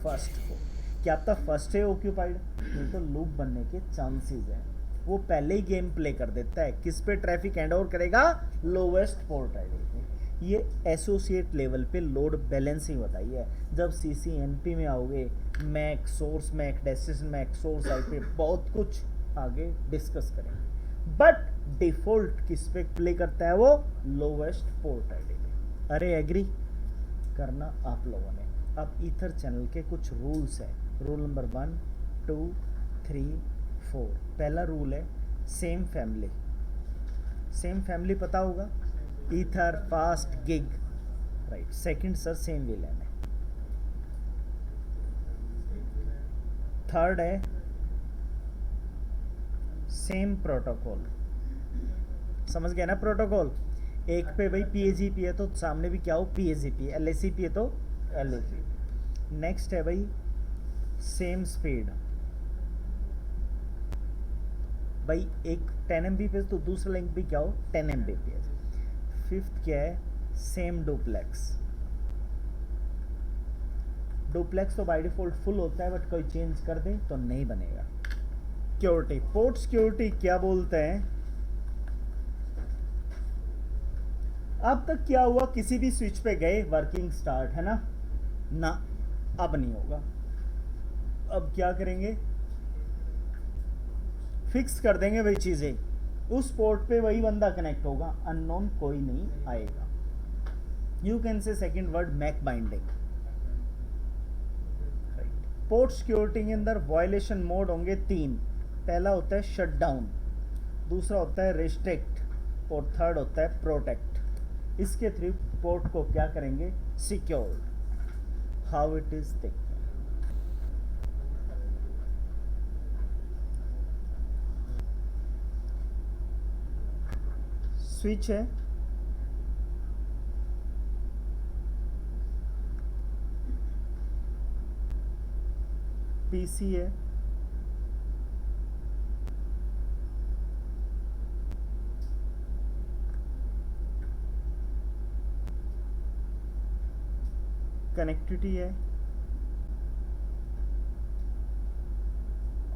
फर्स्ट को। क्या आपका फर्स्ट है ऑक्यूपाइड? नहीं तो लूप बनने के चांसेस है। वो पहले ही गेम प्ले कर देता है। किस पे ट्रैफिक हैंड ओवर करेगा? लोवेस्ट पोर्ट आईडी पे। ये एसोसिएट लेवल पे लोड बैलेंसिंग बताई है। जब CCNP में आओगे, MAC, source MAC, destination MAC, source IP, बहुत कुछ आगे डिस्कस करेंगे। बट डिफॉल्ट किस पे प्ले करता है? वो लोवेस्ट पोर्ट आईडी पे। अरे एग्री करना आप लोगों ने। अब ईथर चैनल के कुछ रूल्स है। Rule number 1, 2, 3, 4। पहला रूल है सेम फैमिली। सेम फैमिली पता होगा, ether, fast, gig, right. Second sir same villain है। थर्ड है सेम प्रोटोकॉल। समझ गया ना प्रोटोकॉल? एक पे भाई PAGP है तो सामने भी क्या हो? PAGP। LACP है तो LACP। नेक्स्ट है भाई सेम स्पीड। भाई एक 10 Mbps तो दूसरा लिंक भी क्या हो? 10 Mbps। फिफ्थ क्या है? Same duplex. डुप्लेक्स तो बाय डिफॉल्ट फुल होता है, बट कोई चेंज कर दे तो नहीं बनेगा। सिक्योरिटी, पोर्ट सिक्योरिटी क्या बोलते हैं? अब तक क्या हुआ? किसी भी स्विच पे गए, वर्किंग स्टार्ट, है ना? अब नहीं होगा। अब क्या करेंगे? फिक्स कर देंगे वही चीजें। उस पोर्ट पे वही बंदा कनेक्ट होगा, अननोन कोई नहीं आएगा। You can say second word MAC binding. Port security के अंदर वायलेशन मोड होंगे 3। पहला होता है शटडाउन, दूसरा होता है रिस्ट्रिक्ट और थर्ड होता है प्रोटेक्ट। इसके थ्रू पोर्ट को क्या करेंगे? सिक्योर। हाउ इट इज देखते हैं। स्विच है, PC है, कनेक्टिविटी है,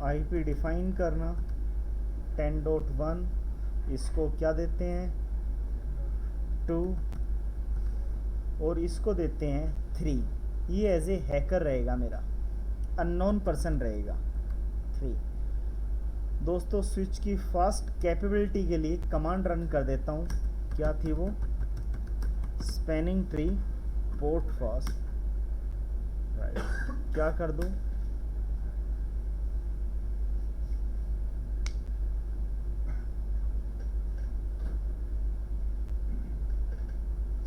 IP डिफाइन करना 10.1, इसको क्या देते हैं? 2 और इसको देते हैं 3। ये एज ए हैकर रहेगा, मेरा अननोन पर्सन रहेगा 3। दोस्तों स्विच की फास्ट कैपेबिलिटी के लिए कमांड रन कर देता हूँ। क्या थी वो? Spanning tree port fast, right. क्या कर दूँ?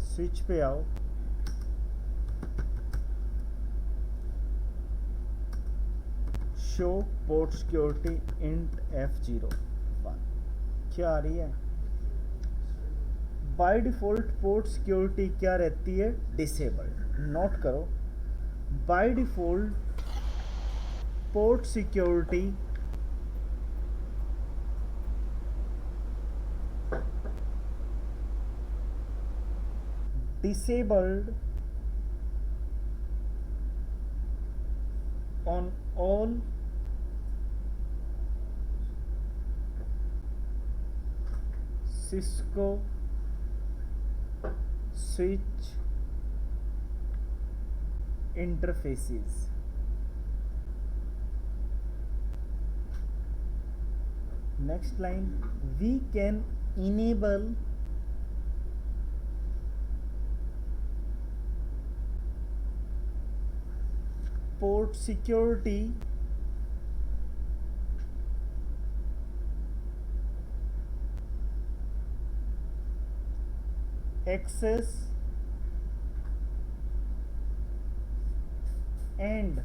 स्विच पे आओ, show port security int F01। क्या आ रही है? बाय डिफॉल्ट पोर्ट सिक्योरिटी क्या रहती है? डिसेबल्ड। नोट करो, by default port security disabled on all Cisco switch interfaces. Next line, we can enable port security access and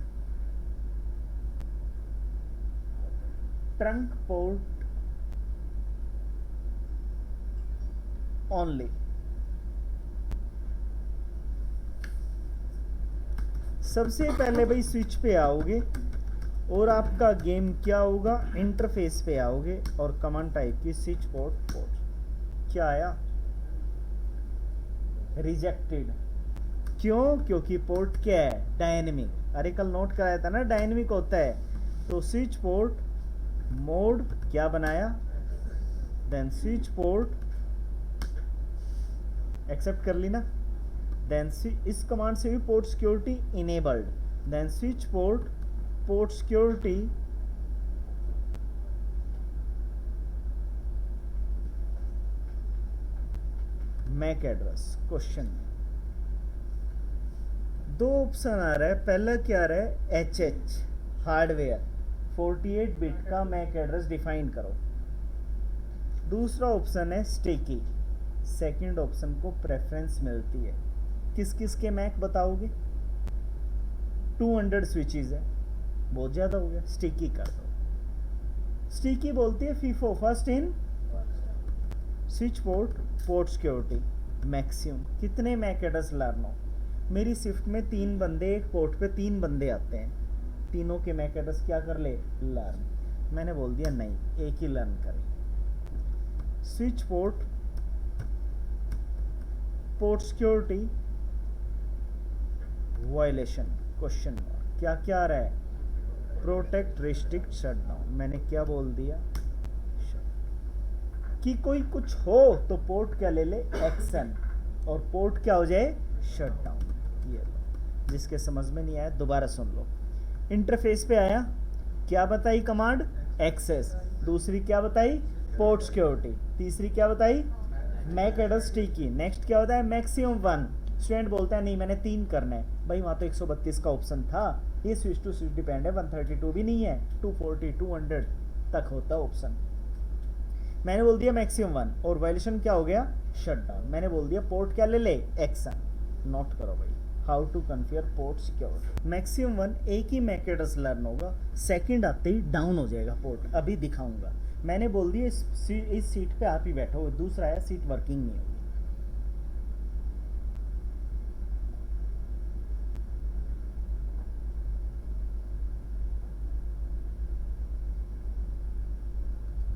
trunk port only. सबसे पहले भाई स्विच पे आओगे और आपका गेम क्या होगा, इंटरफेस पे आओगे और कमांड टाइप की स्विच पोर्ट क्या आया, रिजेक्टेड। क्यों? क्योंकि पोर्ट क्या है, डायनेमिक। अरे कल नोट कराया था ना, डायनेमिक होता है। तो स्विच पोर्ट मोड क्या बनाया, देन स्विच पोर्ट एक्सेप्ट कर ली ना, देन इस कमांड से भी port security enabled, then switch port security MAC address. Question दो ऑप्शन आ रहा है, पहला क्या आ रहा है, HH हार्डवेयर 48 बिट का मैक एड्रेस डिफाइन करो। दूसरा ऑप्शन है स्टिकी, सेकंड ऑप्शन को प्रेफरेंस मिलती है। किस किस के मैक बताओगे, 200 स्विचेस है, बहुत ज़्यादा हो गया, स्टिकी कर दो। स्टिकी बोलती है FIFO first in switch port security maximum. कितने मैक एड्रेस लर्न हो, मेरी शिफ्ट में 3 बंदे, एक पोर्ट पे 3 बंदे आते हैं, तीनों के मैक एड्रेस क्या कर ले, लर्न। मैंने बोल दिया नहीं, एक ही लर्न करें। Switch port security violation, question mark. क्या क्या आ रहा है, प्रोटेक्ट रिस्ट्रिक्ट शटडाउन। मैंने क्या बोल दिया कि कोई कुछ हो तो पोर्ट क्या ले ले, एक्शन, और पोर्ट क्या हो जाए, शटडाउन। ये लो, जिसके समझ में नहीं आया दोबारा सुन लो। इंटरफेस पे आया, क्या बताई कमांड, एक्सेस। दूसरी क्या बताई, पोर्ट सिक्योरिटी। तीसरी क्या बताई, मैक एड्रेस स्टिकी। नेक्स्ट क्या होता है, मैक्सिमम 1। स्टूडेंट बोलता है नहीं मैंने 3 करना है, भाई वहाँ तो 132 का ऑप्शन था, ये स्विच टू स्विच डिपेंड है, 132 भी नहीं है, 240 200 तक होता ऑप्शन। मैंने बोल दिया मैक्सिमम 1, और वायलेशन क्या हो गया, शटडाउन। मैंने बोल दिया पोर्ट क्या ले ले, एक्शन। नोट करो भाई, how to configure port security. Maximum 1 एक ही मैक एड्रेस लर्न होगा, सेकंड आते ही डाउन हो जाएगा पोर्ट, अभी दिखाऊंगा। मैंने बोल दिया इस सीट पे आप ही बैठो, दूसरा है सीट वर्किंग नहीं होगी।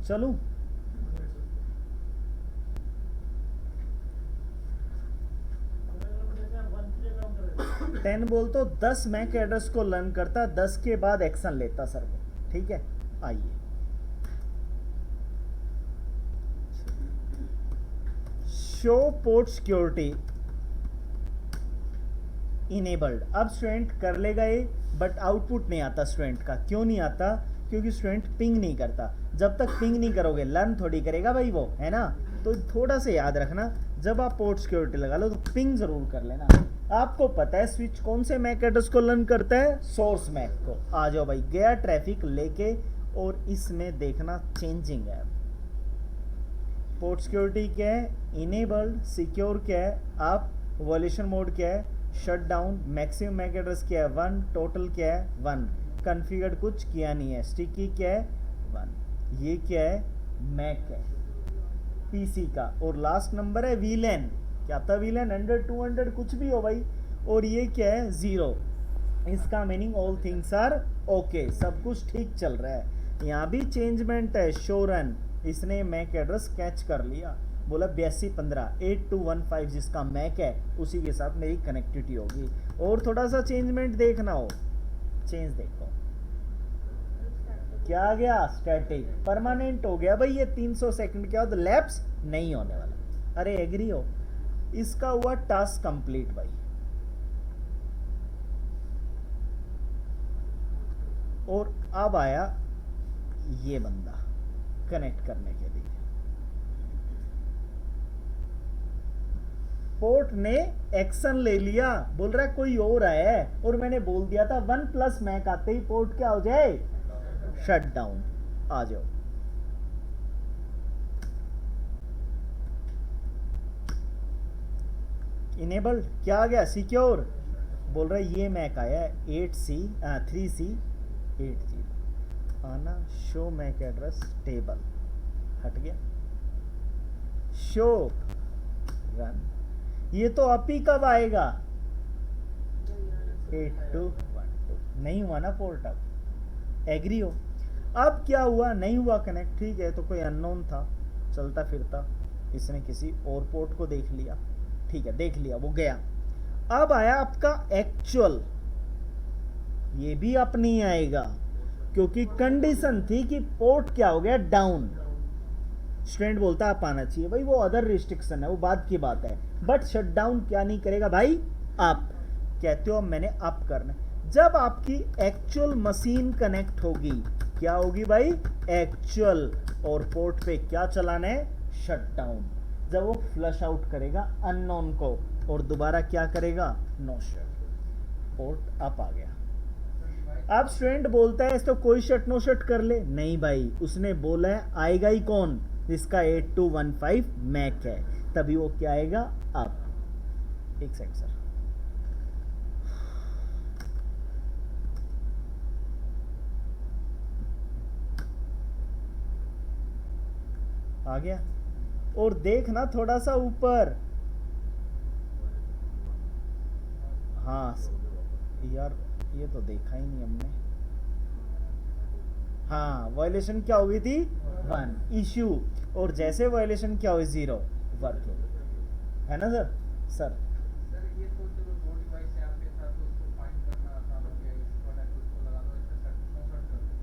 चलूं, टेन बोल तो 10 मैक एड्रेस को लर्न करता, 10 के बाद एक्शन लेता सर वो, ठीक है। आइए शो पोर्ट सिक्योरिटी इनेबल्ड। अब स्टूडेंट कर लेगा ये, बट आउटपुट नहीं आता स्टूडेंट का। क्यों नहीं आता, क्योंकि स्टूडेंट पिंग नहीं करता। जब तक पिंग नहीं करोगे लर्न थोड़ी करेगा भाई वो, है ना। तो थोड़ा सा याद रखना, जब आप पोर्ट सिक्योरिटी लगा लो तो पिंग जरूर कर लेना। आपको पता है स्विच कौन से मैक एड्रेस को लर्न करता है, सोर्स मैक को। आ जाओ भाई, गया ट्रैफिक लेके, और इसमें देखना चेंजिंग है। पोर्ट सिक्योरिटी क्या है, इनेबल्ड। सिक्योर क्या है, आप वॉल्यूशन मोड क्या है, shut down. Maximum MAC address क्या है, 1। टोटल क्या है, 1। कॉन्फ़िगर्ड कुछ किया नहीं है। स्टिकी क्या है, 1। ये क्या है, मैक है पीसी का। और लास्ट नंबर है वीलैन। क्या था वीलैन, 100 200 कुछ भी हो भाई। और ये क्या है, 0। इसका meaning all things are okay, सब कुछ ठीक चल रहा है। यहाँ भी चेंजमेंट है, शोरन इसने मैक एड्रेस कैच कर लिया, बोला 8215 8215 जिसका मैक है उसी के साथ मेरी कनेक्टिविटी होगी। और थोड़ा सा चेंजमेंट देखना हो, चेंज देखो क्या आ गया, स्टैटिक। परमानेंट हो गया भाई, ये 300 सेकंड के बाद लैप्स नहीं होने वाला। अरे एग्री हो, इसका हुआ टास्क कंप्लीट भाई। और अब आया ये बंदा कनेक्ट करने के लिए। पोर्ट ने एक्शन ले लिया, बोल रहा है कोई और है, और मैंने बोल दिया था 1+ मैक आते ही पोर्ट क्या हो जाए, शट डाउन। आ जाओ, इनेबल्ड क्या आ गया, सिक्योर। बोल रहा है ये मैक आया है 3C80 आना। शो मैक एड्रेस टेबल हट गया, शो रन। ये तो अप ही कब8212 नहीं हुआ ना पोर्ट। अब एग्री हो। अब क्या हुआ, नहीं हुआ कनेक्ट, ठीक है, तो कोई अननोन था चलता फिरता, इसने किसी और पोर्ट को देख लिया, ठीक है, देख लिया, वो गया। अब आया आपका एक्चुअल, ये भी अप नहीं आएगा क्योंकि कंडीशन थी कि पोर्ट क्या हो गया, डाउन। स्टूडेंट बोलता है अप आना चाहिए, भाई वो अदर रिस्ट्रिक्शन है, वो बाद की बात है, बट शटडाउन क्या नहीं करेगा भाई, अप। कहते हो मैंने अप करना है। जब आपकी एक्चुअल मशीन कनेक्ट होगी, क्या होगी भाई, एक्चुअल, और पोर्ट पे क्या चलाना है, शटडाउन। जब वो फ्लश आउट करेगा अननोन को और दोबारा क्या करेगा, नो शट, पोर्ट अप आ गया। अब स्टूडेंट बोलता है इसको कोई शट नो शट कर ले, नहीं भाई, उसने बोला है आएगा ही कौन, जिसका 8215 मैक है, तभी वो क्या आएगा, अप। एक सेकंड सर, आ गया। और देखना थोड़ा सा ऊपर, हाँ यार ये तो देखा ही नहीं हमने, हाँ वायलेशन क्या हो गई थी, 1 इश्यू, और जैसे वायलेशन क्या हुई, 0 वर्किंग, है ना सर। सर सर ये तो चलो दो डिवाइस यहाँ पे था तो उसको फाइंड करना आसान हो गया, इस प्रोडक्ट को उसको लगा दो, इसमें सर्च नो सर्च कर दो।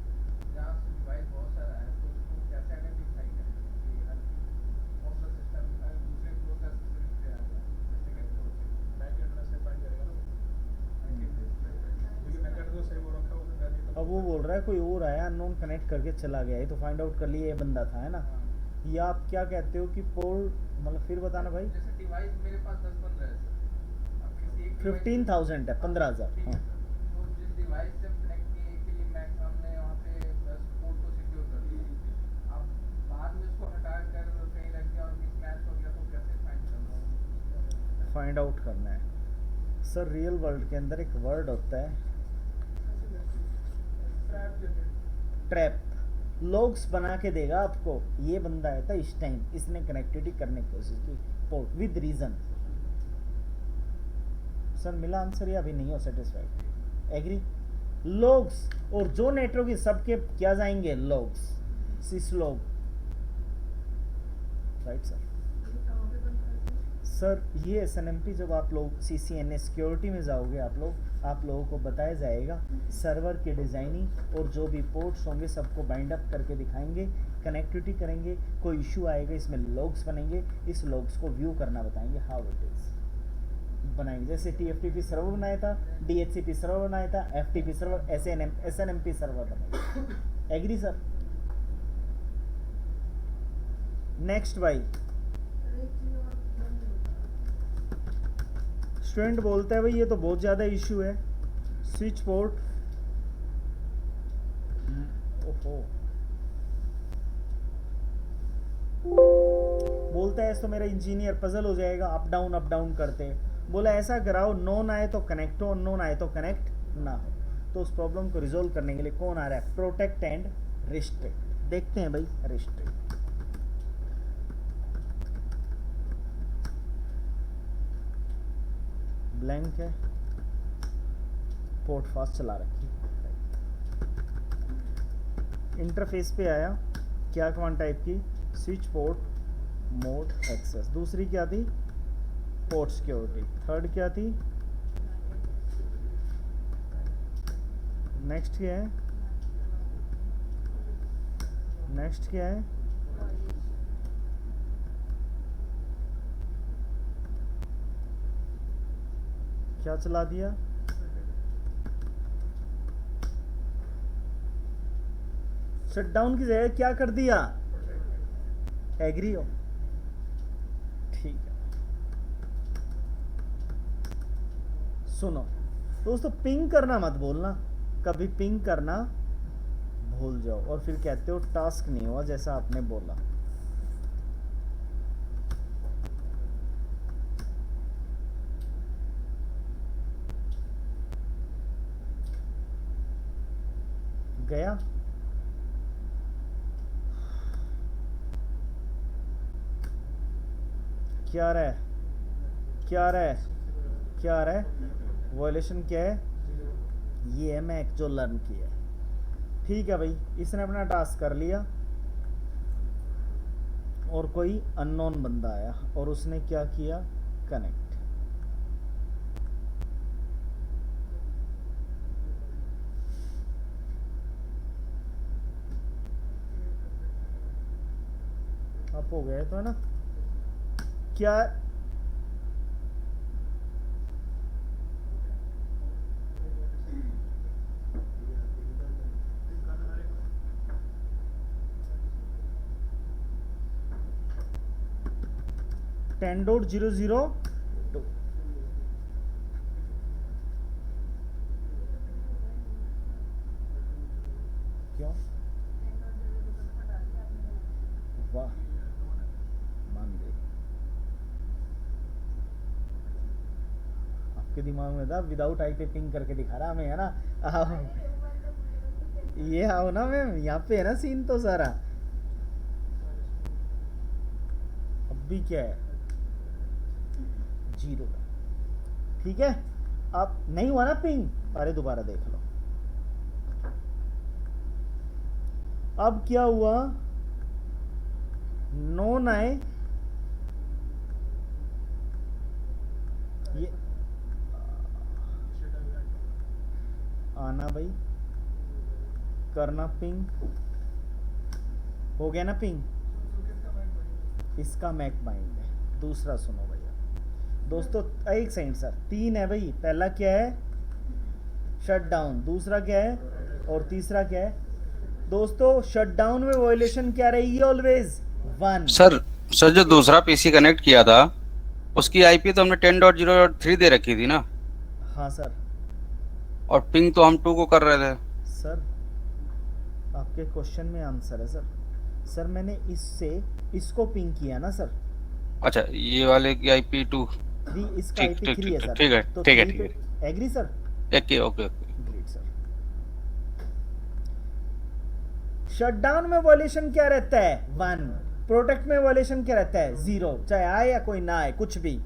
जहाँ डिवाइस बहुत सारा है तो उसको कैसे आइडेंटिफाई करें कि हर कौन सा सिस्टम दूसरे फ्लोर का सिस्टम पे आ रहा है, सेकंड फ्लोर से मैक एड्रेस से फाइंड करेगा ना, लेकिन मैक एड्रेस सही हो रखा है उसने वैलिड। अब वो बोल रहा है कोई और आया, अननोन कनेक्ट करके चला गया, ये तो फाइंड आउट कर लिया ये बंदा था, है ना। या आप क्या कहते हो कि पोर्ट, मतलब फिर बताना भाई, जैसे डिवाइस मेरे पास 10 बन रहा है सर, अब किसी एक 15,000 है, 15,000, ठीक है, हाँ। तो जिस डिवाइस से कनेक्ट किए के लिए मैक हमने वहाँ पे बस पोर्ट को सिक्योर कर दिया, अब बाद में उसको हटा कर कहीं रख दिया और मिसमैच हो गया तो कैसे फाइंड करना है, फाइंड आउट करना है सर। रियल वर्ल्ड के अंदर एक वर्ड होता है ट्रैप, लॉग्स बना के देगा आपको, ये बंदा है था इस टाइम, इसने कनेक्टिविटी करने की कोशिश की पोर्ट विद रीजन। सर मिला आंसर या अभी नहीं हो सेटिस्फाइड, एग्री। लॉग्स, और जो नेटवर्क है सबके क्या जाएंगे, लॉग्स, सिस लॉग, राइट सर। सर ये एसएनएमपी जब आप लोग सीसीएनए सिक्योरिटी में जाओगे, आप लोगों को बताया जाएगा, सर्वर की डिज़ाइनिंग और जो भी पोर्ट्स होंगे सबको बाइंड अप करके दिखाएंगे, कनेक्टिविटी करेंगे, कोई इशू आएगा इसमें लॉग्स बनेंगे, इस लॉग्स को व्यू करना बताएंगे, हाउ इट इज बनाएंगे। जैसे टीएफटीपी सर्वर बनाया था, डीएचसीपी सर्वर बनाया था, एफटीपी सर्वर, एसएनएमपी सर्वर बनाएंगे, एग्री सर। नेक्स्ट भाई, स्टूडेंट बोलता है भाई ये तो बहुत ज़्यादा इशू है, स्विच पोर्ट, ओहो, बोलता है तो मेरा इंजीनियर पजल हो जाएगा, अप डाउन करते। बोला ऐसा कराओ, नॉन आए तो कनेक्ट हो, नॉन आए तो कनेक्ट ना हो। तो उस प्रॉब्लम को रिजोल्व करने के लिए कौन आ रहा है, प्रोटेक्ट एंड रिस्ट्रिक्ट। देखते हैं भाई, रिस्ट्रिक्ट, ब्लैंक है, पोर्ट फास्ट चला रखी, इंटरफेस पे आया, क्या कमांड टाइप की, स्विच पोर्ट मोड एक्सेस, दूसरी क्या थी, पोर्ट सिक्योरिटी, थर्ड क्या थी, नेक्स्ट क्या है, नेक्स्ट क्या है, क्या चला दिया, शटडाउन की जगह क्या कर दिया, एग्री हो, ठीक है। सुनो दोस्तों, पिंग करना मत भूलना, कभी पिंग करना भूल जाओ और फिर कहते हो टास्क नहीं हुआ जैसा आपने बोला। गया, क्या रहा है, क्या रहा है, क्या रहा है, वायलेशन क्या है, ये है मैक जो लर्न किया है, ठीक है भाई, इसने अपना टास्क कर लिया और कोई अननोन बंदा आया और उसने क्या किया, कनेक्ट। अब हो गए तो है ना क्या, टेन डॉट 002 क्यों, वाह मान गए। आपके दिमाग में था विदाउट आई पे पिंग करके दिखा रहा हमें, है ना। आओ ये आओ ना मैम, यहाँ पे है ना सीन तो सारा। अब भी क्या है, 0, ठीक है। अब नहीं हुआ ना पिंग, अरे दोबारा देख लो। अब क्या हुआ, नॉन आए, ये आना भाई, करना पिंग, हो गया ना पिंग, इसका मैक बाइंड है। दूसरा सुनो भैया दोस्तों, एक सेकंड सर, 3 है भाई। पहला क्या है, शट डाउन, दूसरा क्या है और तीसरा क्या है दोस्तों। शट डाउन में वॉयलेशन क्या रहेगी, ऑलवेज 1। सर जो दूसरा पीसी कनेक्ट किया था उसकी आईपी तो हमने 10.0.3 दे रखी थी ना, हाँ सर। और पिंग तो हम 2 को कर रहे थे। सर आपके क्वेश्चन में आंसर है सर। सर मैंने इससे इसको पिंग किया ना सर, अच्छा ये वाले की आईपी 2, 3, इसका ठीक आईपी ठीक 3 है ठीक सर। ठीक है तो ठीक है 3 ठीक है, पे agree sir, okay okay. Great sir. Shutdown में वॉल्यूशन क्या रहता है, 1। प्रोटेक्ट में वॉल्यूशन क्या रहता है, 0, चाहे आए या कोई ना आए, कुछ भी।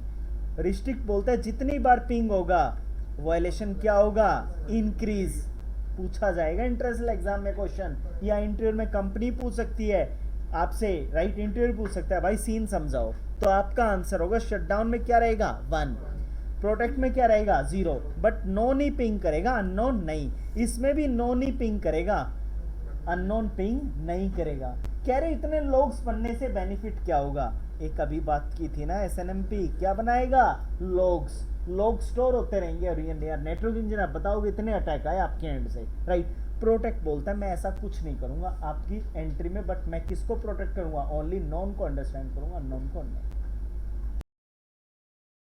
रिस्ट्रिक्ट बोलता है जितनी बार पिंग होगा वॉल्यूशन क्या होगा, इंक्रीज। पूछा जाएगा इंटरनेशनल एग्जाम में क्वेश्चन, या इंटरव्यू में कंपनी पूछ सकती है आपसे, राइट, इंटरव्यू पूछ सकता है भाई सीन समझाओ, तो आपका आंसर होगा शटडाउन में क्या रहेगा, 1। प्रोटेक्ट में क्या रहेगा, 0। बट नोन ही पिंग करेगा, अननोन नहीं। इसमें भी नोन ही पिंग करेगा, अननोन पिंग नहीं करेगा। कह रहे इतने लॉग्स बनने से बेनिफिट क्या होगा, एक अभी बात की थी ना, एसएनएमपी क्या बनाएगा, लॉग्स। लॉग स्टोर होते रहेंगे और यार नेटवर्क इंजन आप बताओगे इतने अटैक आए आपके एंड से, राइट। प्रोटेक्ट बोलता है मैं ऐसा कुछ नहीं करूंगा आपकी एंट्री में, बट मैं किसको प्रोटेक्ट करूंगा, ओनली नॉन को अंडरस्टैंड करूंगा, नॉन को नहीं।